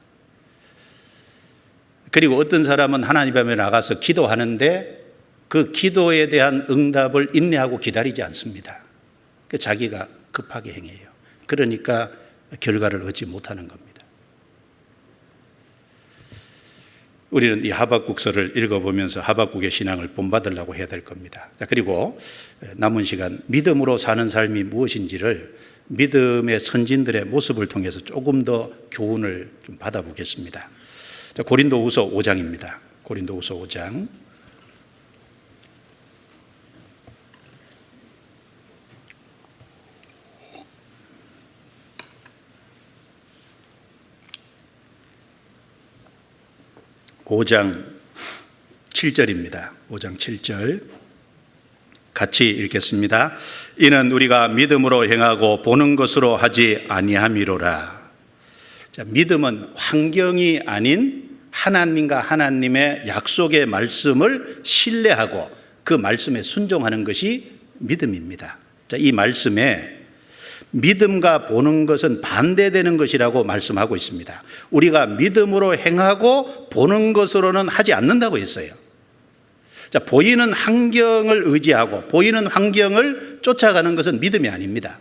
그리고 어떤 사람은 하나님 앞에 나가서 기도하는데 그 기도에 대한 응답을 인내하고 기다리지 않습니다. 자기가 급하게 행해요. 그러니까 결과를 얻지 못하는 겁니다. 우리는 이 하박국서를 읽어보면서 하박국의 신앙을 본받으려고 해야 될 겁니다. 자, 그리고 남은 시간 믿음으로 사는 삶이 무엇인지를 믿음의 선진들의 모습을 통해서 조금 더 교훈을 좀 받아보겠습니다. 자, 고린도후서 5장입니다. 고린도후서 5장. (5장 7절입니다. 5장 7절 같이 읽겠습니다. 이는 우리가 믿음으로 행하고 보는 것으로 하지 아니함이로라. 자, 믿음은 환경이 아닌 하나님과 하나님의 약속의 말씀을 신뢰하고 그 말씀에 순종하는 것이 믿음입니다. 자, 이 말씀에 믿음과 보는 것은 반대되는 것이라고 말씀하고 있습니다. 우리가 믿음으로 행하고 보는 것으로는 하지 않는다고 했어요. 자, 보이는 환경을 의지하고 보이는 환경을 쫓아가는 것은 믿음이 아닙니다.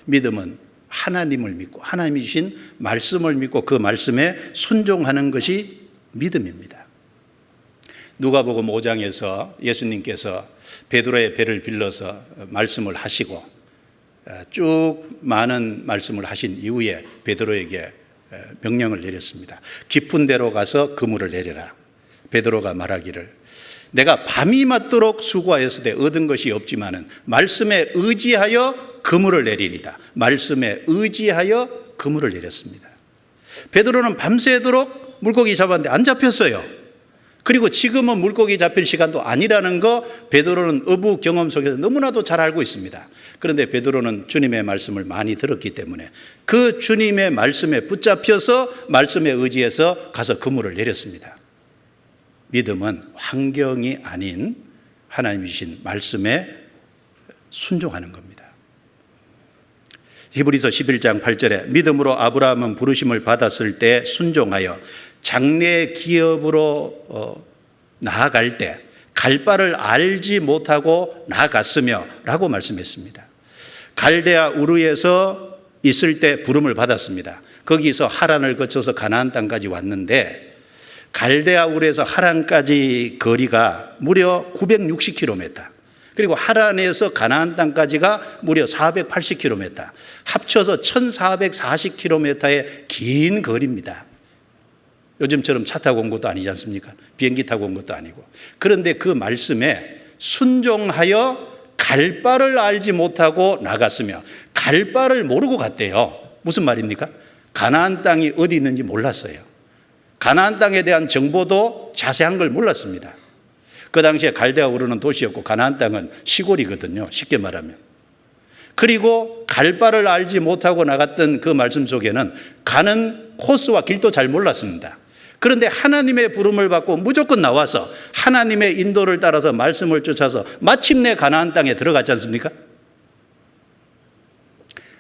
믿음은 하나님을 믿고 하나님이 주신 말씀을 믿고 그 말씀에 순종하는 것이 믿음입니다. 누가복음 5장에서 예수님께서 베드로의 배를 빌려서 말씀을 하시고 쭉 많은 말씀을 하신 이후에 베드로에게 명령을 내렸습니다. 깊은 데로 가서 그물을 내려라. 베드로가 말하기를 내가 밤이 맞도록 수고하였으되 얻은 것이 없지만은 말씀에 의지하여 그물을 내리리다. 말씀에 의지하여 그물을 내렸습니다. 베드로는 밤새도록 물고기 잡았는데 안 잡혔어요. 그리고 지금은 물고기 잡힐 시간도 아니라는 거 베드로는 어부 경험 속에서 너무나도 잘 알고 있습니다. 그런데 베드로는 주님의 말씀을 많이 들었기 때문에 그 주님의 말씀에 붙잡혀서 말씀에 의지해서 가서 그물을 내렸습니다. 믿음은 환경이 아닌 하나님이 주신 말씀에 순종하는 겁니다. 히브리서 11장 8절에 믿음으로 아브라함은 부르심을 받았을 때 순종하여 장래 기업으로 나아갈 때 갈 바를 알지 못하고 나아갔으며 라고 말씀했습니다. 갈대아 우르에서 있을 때 부름을 받았습니다. 거기서 하란을 거쳐서 가나안 땅까지 왔는데 갈대아 우르에서 하란까지 거리가 무려 960km, 그리고 하란에서 가나안 땅까지가 무려 480km, 합쳐서 1440km의 긴 거리입니다. 요즘처럼 차 타고 온 것도 아니지 않습니까? 비행기 타고 온 것도 아니고. 그런데 그 말씀에 순종하여 갈 바를 알지 못하고 나갔으며, 갈 바를 모르고 갔대요. 무슨 말입니까? 가나안 땅이 어디 있는지 몰랐어요. 가나안 땅에 대한 정보도 자세한 걸 몰랐습니다. 그 당시에 갈대아 우르는 도시였고 가나안 땅은 시골이거든요. 쉽게 말하면. 그리고 갈 바를 알지 못하고 나갔던 그 말씀 속에는 가는 코스와 길도 잘 몰랐습니다. 그런데 하나님의 부름을 받고 무조건 나와서 하나님의 인도를 따라서 말씀을 쫓아서 마침내 가나안 땅에 들어갔지 않습니까?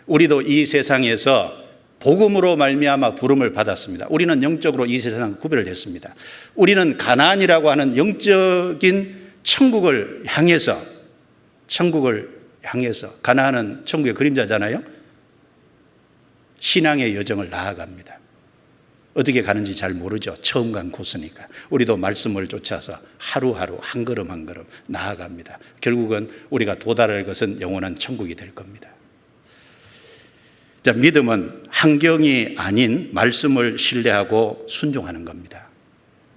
우리도 이 세상에서 복음으로 말미암아 부름을 받았습니다. 우리는 영적으로 이 세상과 구별을 했습니다. 우리는 가나안이라고 하는 영적인 천국을 향해서 가나안은 천국의 그림자잖아요. 신앙의 여정을 나아갑니다. 어떻게 가는지 잘 모르죠. 처음 간 코스니까. 우리도 말씀을 쫓아서 하루하루 한 걸음 한 걸음 나아갑니다. 결국은 우리가 도달할 것은 영원한 천국이 될 겁니다. 자, 믿음은 환경이 아닌 말씀을 신뢰하고 순종하는 겁니다.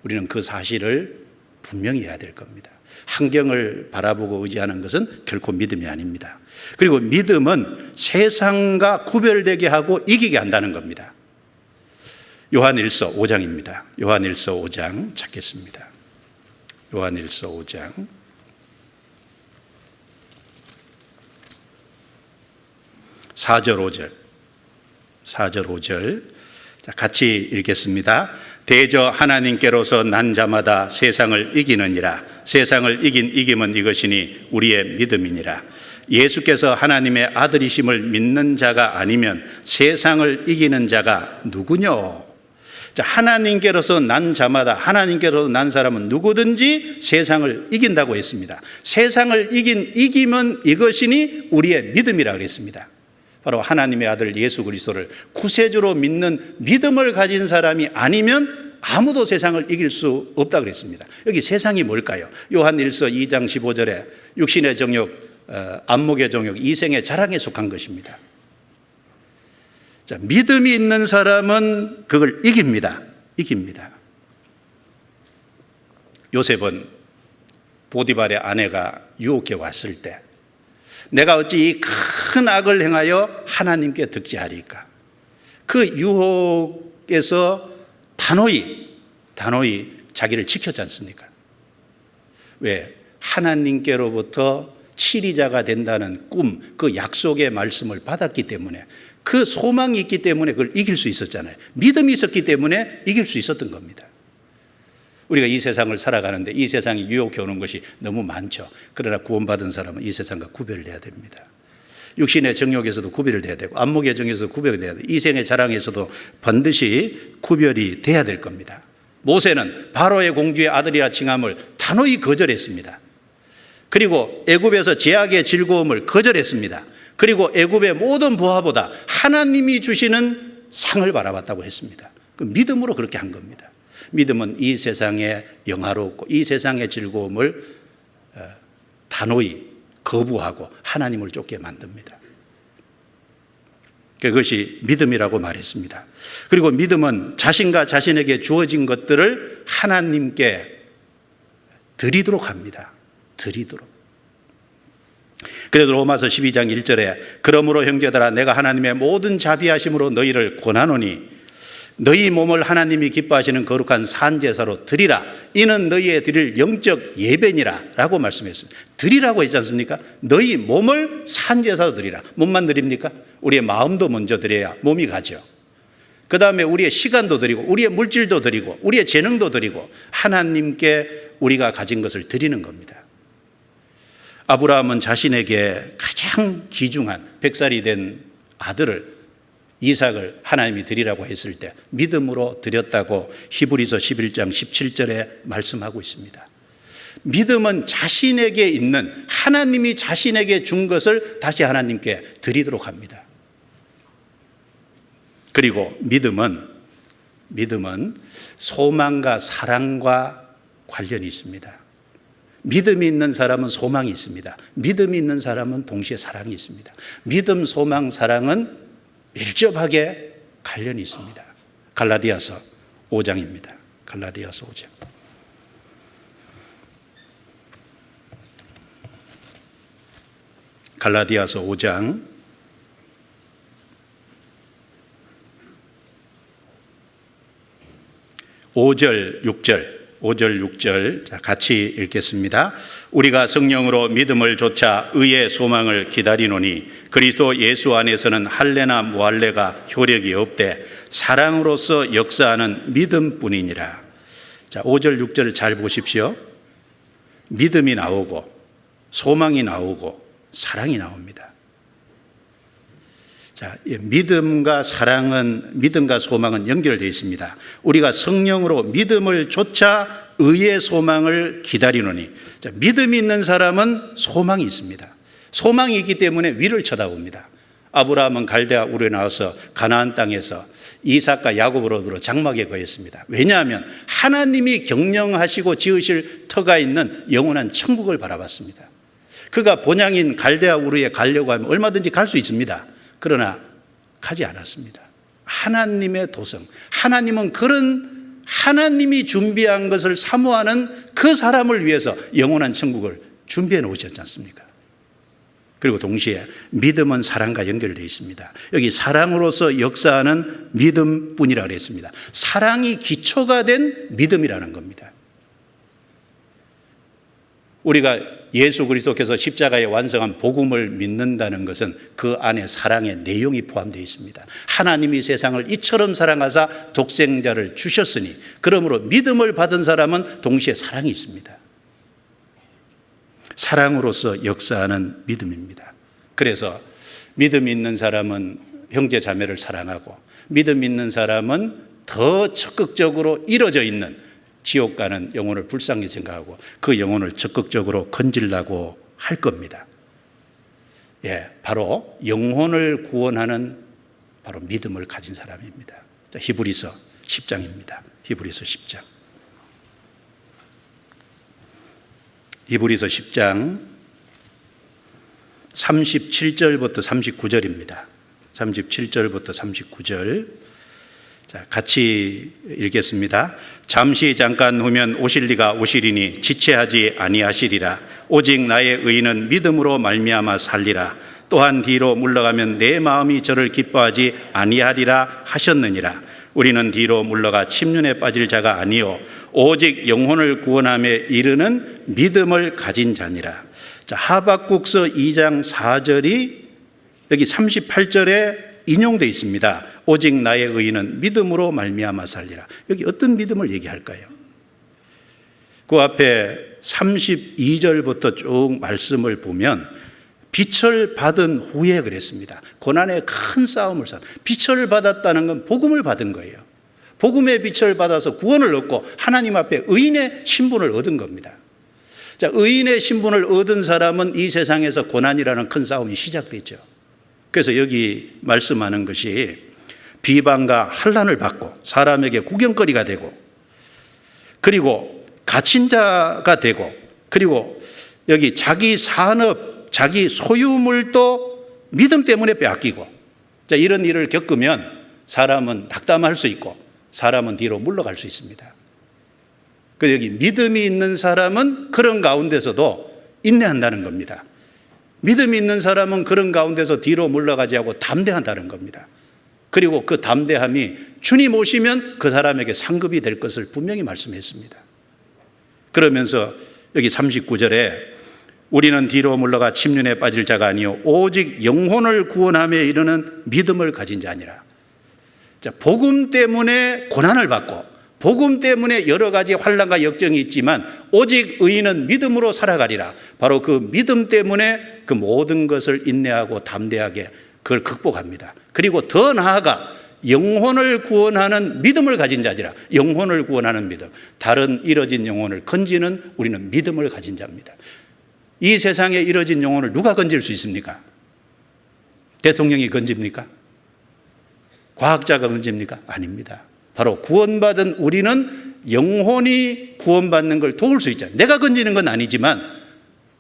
우리는 그 사실을 분명히 해야 될 겁니다. 환경을 바라보고 의지하는 것은 결코 믿음이 아닙니다. 그리고 믿음은 세상과 구별되게 하고 이기게 한다는 겁니다. 요한일서 5장입니다. 요한일서 5장 찾겠습니다. 요한일서 5장 4절 5절 자, 같이 읽겠습니다. 대저 하나님께로서 난 자마다 세상을 이기느니라. 세상을 이긴 이김은 이것이니 우리의 믿음이니라. 예수께서 하나님의 아들이심을 믿는 자가 아니면 세상을 이기는 자가 누구뇨? 자, 하나님께로서 난 자마다, 하나님께로서 난 사람은 누구든지 세상을 이긴다고 했습니다. 세상을 이긴 이김은 이것이니 우리의 믿음이라 그랬습니다. 바로 하나님의 아들 예수 그리스도를 구세주로 믿는 믿음을 가진 사람이 아니면 아무도 세상을 이길 수 없다 그랬습니다. 여기 세상이 뭘까요? 요한일서 2장 15절에 육신의 정욕, 안목의 정욕, 이생의 자랑에 속한 것입니다. 자, 믿음이 있는 사람은 그걸 이깁니다. 요셉은 보디발의 아내가 유혹해 왔을 때 내가 어찌 이 큰 악을 행하여 하나님께 득지하리까? 그 유혹에서 단호히 자기를 지켰지 않습니까? 왜? 하나님께로부터 치리자가 된다는 꿈, 그 약속의 말씀을 받았기 때문에, 그 소망이 있기 때문에 그걸 이길 수 있었잖아요. 믿음이 있었기 때문에 이길 수 있었던 겁니다. 우리가 이 세상을 살아가는데 이 세상이 유혹해 오는 것이 너무 많죠. 그러나 구원받은 사람은 이 세상과 구별을 해야 됩니다. 육신의 정욕에서도 구별을 해야 되고 안목의 정욕에서도 구별이 돼야 되고 이생의 자랑에서도 반드시 구별이 돼야 될 겁니다. 모세는 바로의 공주의 아들이라 칭함을 단호히 거절했습니다. 그리고 애굽에서 제약의 즐거움을 거절했습니다. 그리고 애굽의 모든 부하보다 하나님이 주시는 상을 바라봤다고 했습니다. 그 믿음으로 그렇게 한 겁니다. 믿음은 이 세상에 영화롭고 이 세상의 즐거움을 단호히 거부하고 하나님을 쫓게 만듭니다. 그것이 믿음이라고 말했습니다. 그리고 믿음은 자신과 자신에게 주어진 것들을 하나님께 드리도록 합니다. 드리도록. 그래서 로마서 12장 1절에 그러므로 형제들아 내가 하나님의 모든 자비하심으로 너희를 권하노니 너희 몸을 하나님이 기뻐하시는 거룩한 산제사로 드리라. 이는 너희의 드릴 영적 예배니라 라고 말씀했습니다. 드리라고 했지 않습니까? 너희 몸을 산제사로 드리라. 몸만 드립니까? 우리의 마음도 먼저 드려야 몸이 가죠. 그 다음에 우리의 시간도 드리고 우리의 물질도 드리고 우리의 재능도 드리고 하나님께 우리가 가진 것을 드리는 겁니다. 아브라함은 자신에게 가장 귀중한 100살이 된 아들을 이삭을 하나님이 드리라고 했을 때 믿음으로 드렸다고 히브리서 11장 17절에 말씀하고 있습니다. 믿음은 자신에게 있는 하나님이 자신에게 준 것을 다시 하나님께 드리도록 합니다. 그리고 믿음은 소망과 사랑과 관련이 있습니다. 믿음이 있는 사람은 소망이 있습니다. 믿음이 있는 사람은 동시에 사랑이 있습니다. 믿음, 소망, 사랑은 밀접하게 관련이 있습니다. 갈라디아서 5장입니다. 갈라디아서 5장. 갈라디아서 5장 5절 6절 자, 같이 읽겠습니다. 우리가 성령으로 믿음을 좇아 의의 소망을 기다리노니 그리스도 예수 안에서는 할례나 무할례가 효력이 없되 사랑으로서 역사하는 믿음뿐이니라. 자, 5절 6절을 잘 보십시오. 믿음이 나오고 소망이 나오고 사랑이 나옵니다. 자, 믿음과 소망은 연결되어 있습니다. 우리가 성령으로 믿음을 좇아 의의 소망을 기다리노니. 자, 믿음이 있는 사람은 소망이 있습니다. 소망이 있기 때문에 위를 쳐다봅니다. 아브라함은 갈대아 우르에 나와서 가나안 땅에서 이삭과 야곱을 얻으러 장막에 거했습니다. 왜냐하면 하나님이 경영하시고 지으실 터가 있는 영원한 천국을 바라봤습니다. 그가 본향인 갈대아 우르에 가려고 하면 얼마든지 갈 수 있습니다. 그러나 가지 않았습니다. 하나님의 도성, 하나님은 그런 하나님이 준비한 것을 사모하는 그 사람을 위해서 영원한 천국을 준비해 놓으셨지 않습니까? 그리고 동시에 믿음은 사랑과 연결되어 있습니다. 여기 사랑으로서 역사하는 믿음뿐이라고 했습니다. 사랑이 기초가 된 믿음이라는 겁니다. 우리가 예수 그리스도께서 십자가에 완성한 복음을 믿는다는 것은 그 안에 사랑의 내용이 포함되어 있습니다. 하나님이 세상을 이처럼 사랑하사 독생자를 주셨으니 그러므로 믿음을 받은 사람은 동시에 사랑이 있습니다. 사랑으로서 역사하는 믿음입니다. 그래서 믿음 있는 사람은 형제 자매를 사랑하고 믿음 있는 사람은 더 적극적으로 이뤄져 있는 지옥 가는 영혼을 불쌍히 생각하고 그 영혼을 적극적으로 건지려고 할 겁니다. 예, 바로 영혼을 구원하는 바로 믿음을 가진 사람입니다. 자, 히브리서 10장입니다. 히브리서 10장. 히브리서 10장 37절부터 39절입니다. 37절부터 39절. 자, 같이 읽겠습니다. 잠시 잠깐 후면 오실 이가 오시리니 지체하지 아니하시리라. 오직 나의 의인은 믿음으로 말미암아 살리라. 또한 뒤로 물러가면 내 마음이 저를 기뻐하지 아니하리라 하셨느니라. 우리는 뒤로 물러가 침륜에 빠질 자가 아니요 오직 영혼을 구원함에 이르는 믿음을 가진 자니라. 자, 하박국서 2장 4절이 여기 38절에 인용되어 있습니다. 오직 나의 의인은 믿음으로 말미암아 살리라. 여기 어떤 믿음을 얘기할까요? 그 앞에 32절부터 쭉 말씀을 보면 빛을 받은 후에 그랬습니다. 고난의 큰 싸움을 빛을 받았다는 건 복음을 받은 거예요. 복음의 빛을 받아서 구원을 얻고 하나님 앞에 의인의 신분을 얻은 겁니다. 자, 의인의 신분을 얻은 사람은 이 세상에서 고난이라는 큰 싸움이 시작됐죠. 그래서 여기 말씀하는 것이 비방과 환난을 받고 사람에게 구경거리가 되고, 그리고 갇힌 자가 되고, 그리고 여기 자기 산업, 자기 소유물도 믿음 때문에 빼앗기고, 자, 이런 일을 겪으면 사람은 낙담할 수 있고 사람은 뒤로 물러갈 수 있습니다. 그 여기 믿음이 있는 사람은 그런 가운데서도 인내한다는 겁니다. 믿음이 있는 사람은 그런 가운데서 뒤로 물러가지 않고 담대한다는 겁니다. 그리고 그 담대함이 주님 오시면 그 사람에게 상급이 될 것을 분명히 말씀했습니다. 그러면서 여기 39절에 우리는 뒤로 물러가 침륜에 빠질 자가 아니요 오직 영혼을 구원함에 이르는 믿음을 가진 자니라. 자, 복음 때문에 고난을 받고 복음 때문에 여러 가지 환난과 역정이 있지만 오직 의인은 믿음으로 살아가리라. 바로 그 믿음 때문에 그 모든 것을 인내하고 담대하게 그걸 극복합니다. 그리고 더 나아가 영혼을 구원하는 믿음을 가진 자지라. 영혼을 구원하는 믿음, 다른 이뤄진 영혼을 건지는 우리는 믿음을 가진 자입니다. 이 세상에 이뤄진 영혼을 누가 건질 수 있습니까? 대통령이 건집니까? 과학자가 건집니까? 아닙니다. 바로 구원받은 우리는 영혼이 구원받는 걸 도울 수 있잖아요. 내가 건지는 건 아니지만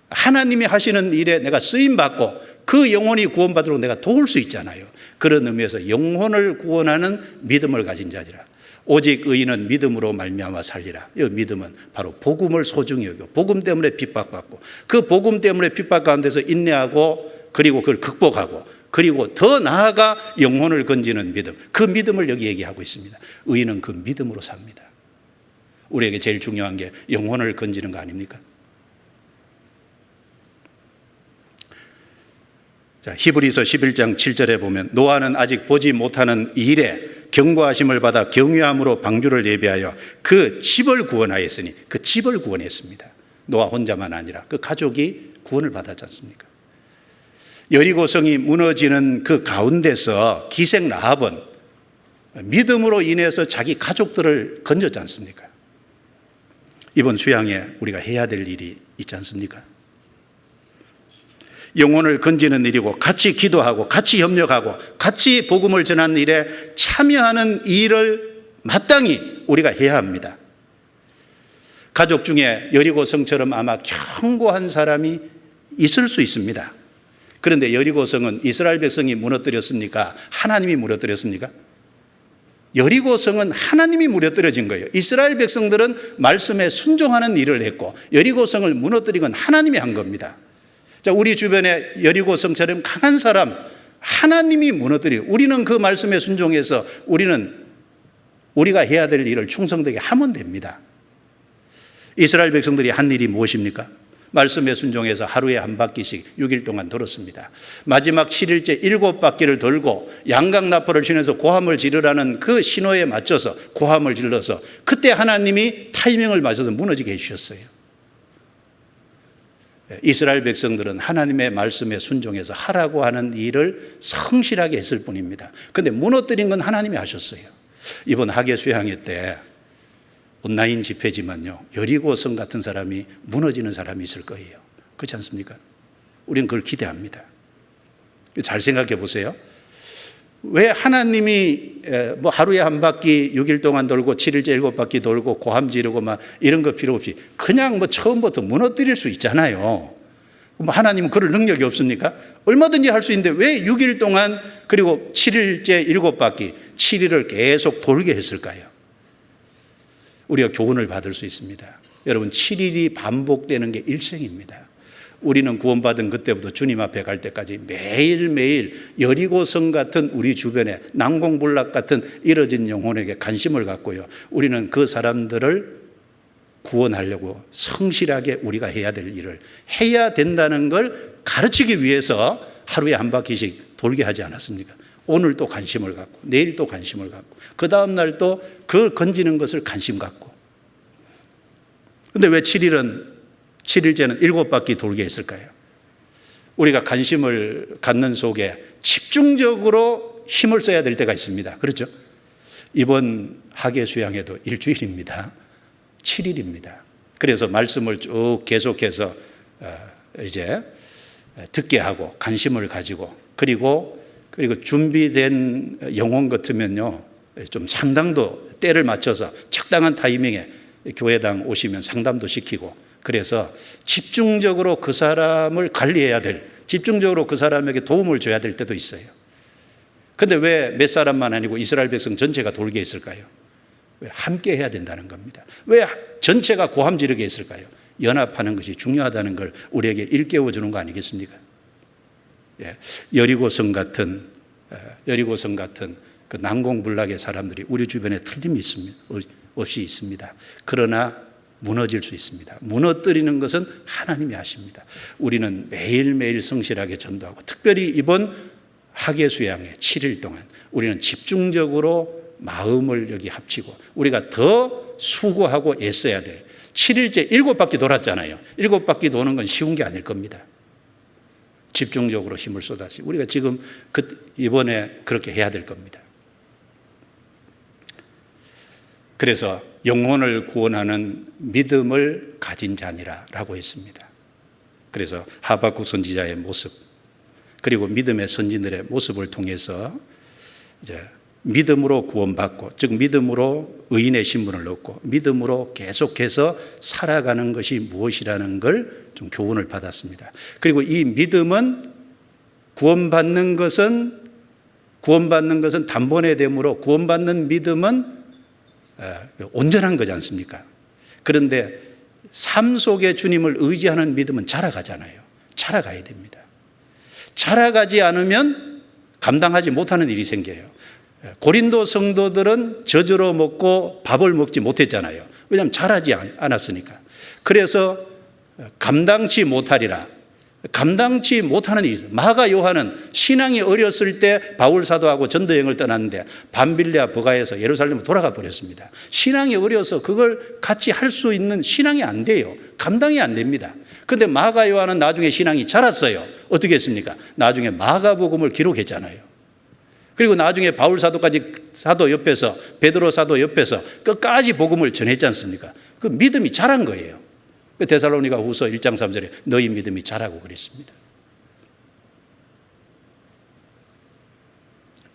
하나님이 하시는 일에 내가 쓰임받고 그 영혼이 구원받도록 내가 도울 수 있잖아요. 그런 의미에서 영혼을 구원하는 믿음을 가진 자지라. 오직 의인은 믿음으로 말미암아 살리라. 이 믿음은 바로 복음을 소중히 여기고 복음 때문에 핍박받고 그 복음 때문에 핍박 가운데서 인내하고 그리고 그걸 극복하고 그리고 더 나아가 영혼을 건지는 믿음, 그 믿음을 여기 얘기하고 있습니다. 의인은 그 믿음으로 삽니다. 우리에게 제일 중요한 게 영혼을 건지는 거 아닙니까? 자, 히브리서 11장 7절에 보면 노아는 아직 보지 못하는 일에 경고하심을 받아 경외함으로 방주를 예비하여 그 집을 구원하였으니 그 집을 구원했습니다. 노아 혼자만 아니라 그 가족이 구원을 받았지 않습니까? 여리고성이 무너지는 그 가운데서 기생 라합은 믿음으로 인해서 자기 가족들을 건졌지 않습니까? 이번 수양에 우리가 해야 될 일이 있지 않습니까? 영혼을 건지는 일이고 같이 기도하고 같이 협력하고 같이 복음을 전하는 일에 참여하는 일을 마땅히 우리가 해야 합니다. 가족 중에 여리고성처럼 아마 견고한 사람이 있을 수 있습니다. 그런데 여리고성은 이스라엘 백성이 무너뜨렸습니까? 하나님이 무너뜨렸습니까? 여리고성은 하나님이 무너뜨려진 거예요. 이스라엘 백성들은 말씀에 순종하는 일을 했고 여리고성을 무너뜨린 건 하나님이 한 겁니다. 자, 우리 주변에 여리고성처럼 강한 사람 하나님이 무너뜨리고 우리는 그 말씀에 순종해서 우리가 해야 될 일을 충성되게 하면 됩니다. 이스라엘 백성들이 한 일이 무엇입니까? 말씀에 순종해서 하루에 한 바퀴씩 6일 동안 돌았습니다. 마지막 7일째 7바퀴를 돌고 양강나팔을 치면서 고함을 지르라는 그 신호에 맞춰서 고함을 질러서 그때 하나님이 타이밍을 맞춰서 무너지게 해주셨어요. 이스라엘 백성들은 하나님의 말씀에 순종해서 하라고 하는 일을 성실하게 했을 뿐입니다. 그런데 무너뜨린 건 하나님이 하셨어요. 이번 하계 수양회 때 온라인 집회지만요, 여리고성 같은 사람이 무너지는 사람이 있을 거예요. 그렇지 않습니까? 우리는 그걸 기대합니다. 잘 생각해 보세요. 왜 하나님이 뭐 하루에 한 바퀴 6일 동안 돌고 7일째 7바퀴 돌고 고함 지르고 막 이런 거 필요 없이 그냥 뭐 처음부터 무너뜨릴 수 있잖아요. 뭐 하나님은 그럴 능력이 없습니까? 얼마든지 할 수 있는데 왜 6일 동안 그리고 7일째 7바퀴 7일을 계속 돌게 했을까요? 우리가 교훈을 받을 수 있습니다. 여러분, 7일이 반복되는 게 일생입니다. 우리는 구원받은 그때부터 주님 앞에 갈 때까지 매일매일 여리고성 같은 우리 주변에 난공불락 같은 이뤄진 영혼에게 관심을 갖고요, 우리는 그 사람들을 구원하려고 성실하게 우리가 해야 될 일을 해야 된다는 걸 가르치기 위해서 하루에 한 바퀴씩 돌게 하지 않았습니까? 오늘 또 관심을 갖고 내일 또 관심을 갖고 그 다음 날 또 그걸 건지는 것을 관심 갖고. 그런데 왜 7일째는 7바퀴 돌게 했을까요? 우리가 관심을 갖는 속에 집중적으로 힘을 써야 될 때가 있습니다. 그렇죠? 이번 하계 수양에도 일주일입니다. 7일입니다. 그래서 말씀을 쭉 계속해서 이제 듣게 하고 관심을 가지고 그리고 준비된 영혼 같으면요 좀 상담도 때를 맞춰서 적당한 타이밍에 교회당 오시면 상담도 시키고 그래서 집중적으로 그 사람을 관리해야 될 집중적으로 그 사람에게 도움을 줘야 될 때도 있어요. 그런데 왜 몇 사람만 아니고 이스라엘 백성 전체가 돌게 했을까요? 왜 함께 해야 된다는 겁니다. 왜 전체가 고함 지르게 했을까요? 연합하는 것이 중요하다는 걸 우리에게 일깨워 주는 거 아니겠습니까? 예, 여리고성 같은 그 난공불락의 사람들이 우리 주변에 틀림이 없이 있습니다. 그러나 무너질 수 있습니다. 무너뜨리는 것은 하나님이 하십니다. 우리는 매일매일 성실하게 전도하고 특별히 이번 학예수양회 7일 동안 우리는 집중적으로 마음을 여기 합치고 우리가 더 수고하고 애써야 돼요. 7일째 7바퀴 돌았잖아요. 7바퀴 도는 건 쉬운 게 아닐 겁니다. 집중적으로 힘을 쏟아지고 우리가 지금 이번에 그렇게 해야 될 겁니다. 그래서 영혼을 구원하는 믿음을 가진 자니라라고 했습니다. 그래서 하박국 선지자의 모습 그리고 믿음의 선진들의 모습을 통해서 이제 믿음으로 구원받고 즉 믿음으로 의인의 신분을 얻고 믿음으로 계속해서 살아가는 것이 무엇이라는 걸 좀 교훈을 받았습니다. 그리고 이 믿음은 구원받는 것은 단번에 됨으로 구원받는 믿음은 온전한 거지 않습니까? 그런데 삶 속에 주님을 의지하는 믿음은 자라가잖아요. 자라가야 됩니다. 자라가지 않으면 감당하지 못하는 일이 생겨요. 고린도 성도들은 젖으로 먹고 밥을 먹지 못했잖아요. 왜냐하면 자라지 않았으니까. 그래서 감당치 못하리라. 감당치 못하는 일이 있어요. 마가 요한은 신앙이 어렸을 때 바울 사도하고 전도여행을 떠났는데 밤빌레아 버가에서 예루살렘으로 돌아가 버렸습니다. 신앙이 어려서 그걸 같이 할 수 있는 신앙이 안 돼요. 감당이 안 됩니다. 그런데 마가 요한은 나중에 신앙이 자랐어요. 어떻게 했습니까? 나중에 마가복음을 기록했잖아요. 그리고 나중에 바울 사도 옆에서 베드로 사도 옆에서 끝까지 복음을 전했지 않습니까? 그 믿음이 자란 거예요. 데살로니가 후서 1장 3절에 너희 믿음이 자라고 그랬습니다.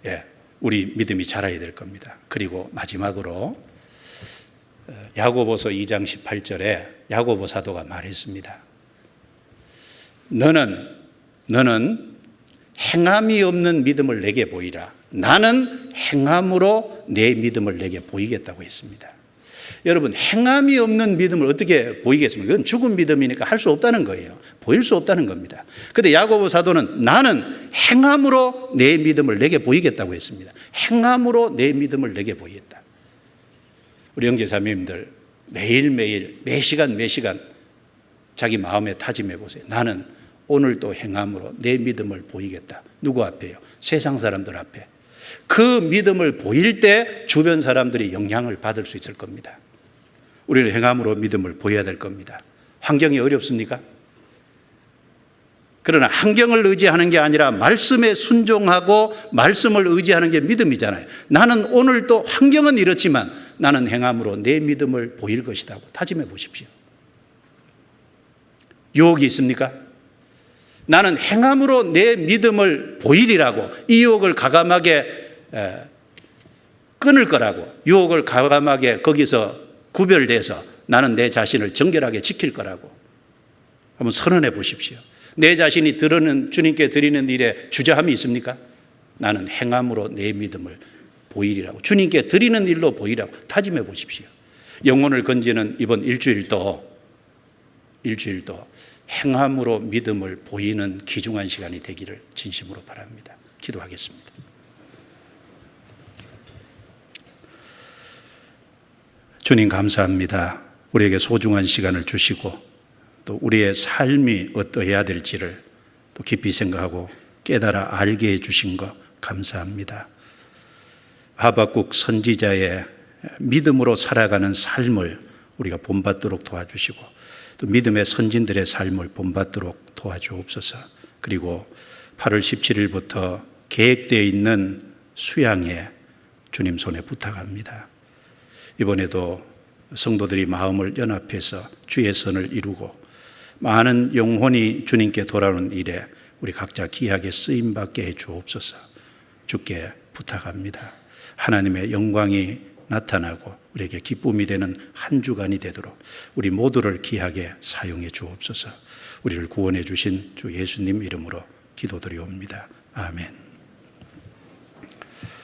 예, 우리 믿음이 자라야 될 겁니다. 그리고 마지막으로 야고보서 2장 18절에 야고보 사도가 말했습니다. 너는 행함이 없는 믿음을 내게 보이라. 나는 행함으로 내 믿음을 내게 보이겠다고 했습니다. 여러분, 행함이 없는 믿음을 어떻게 보이겠습니까? 그건 죽은 믿음이니까 할 수 없다는 거예요. 보일 수 없다는 겁니다. 그런데 야고보 사도는 나는 행함으로 내 믿음을 내게 보이겠다고 했습니다. 행함으로 내 믿음을 내게 보이겠다. 우리 형제자매님들 매일매일 매시간 자기 마음에 다짐해 보세요. 나는 오늘 또 행함으로 내 믿음을 보이겠다. 누구 앞에요? 세상 사람들 앞에. 그 믿음을 보일 때 주변 사람들이 영향을 받을 수 있을 겁니다. 우리는 행함으로 믿음을 보여야 될 겁니다. 환경이 어렵습니까? 그러나 환경을 의지하는 게 아니라 말씀에 순종하고 말씀을 의지하는 게 믿음이잖아요. 나는 오늘 또 환경은 이렇지만 나는 행함으로 내 믿음을 보일 것이다 고 다짐해 보십시오. 유혹이 있습니까? 나는 행함으로 내 믿음을 보이리라고 이 유혹을 과감하게 끊을 거라고 유혹을 과감하게 거기서 구별돼서 나는 내 자신을 정결하게 지킬 거라고 한번 선언해 보십시오. 내 자신이 주님께 드리는 일에 주저함이 있습니까? 나는 행함으로 내 믿음을 보이리라고 주님께 드리는 일로 보이라고 다짐해 보십시오. 영혼을 건지는 이번 일주일도 행함으로 믿음을 보이는 귀중한 시간이 되기를 진심으로 바랍니다. 기도하겠습니다. 주님 감사합니다. 우리에게 소중한 시간을 주시고 또 우리의 삶이 어떠해야 될지를 또 깊이 생각하고 깨달아 알게 해주신 것 감사합니다. 하박국 선지자의 믿음으로 살아가는 삶을 우리가 본받도록 도와주시고 또 믿음의 선진들의 삶을 본받도록 도와주옵소서. 그리고 8월 17일부터 계획되어 있는 수양회 주님 손에 부탁합니다. 이번에도 성도들이 마음을 연합해서 주의 선을 이루고 많은 영혼이 주님께 돌아오는 일에 우리 각자 귀하게 쓰임받게 해 주옵소서. 주께 부탁합니다. 하나님의 영광이 나타나고 우리에게 기쁨이 되는 한 주간이 되도록 우리 모두를 귀하게 사용해 주옵소서. 우리를 구원해 주신 주 예수님 이름으로 기도드리옵니다. 아멘.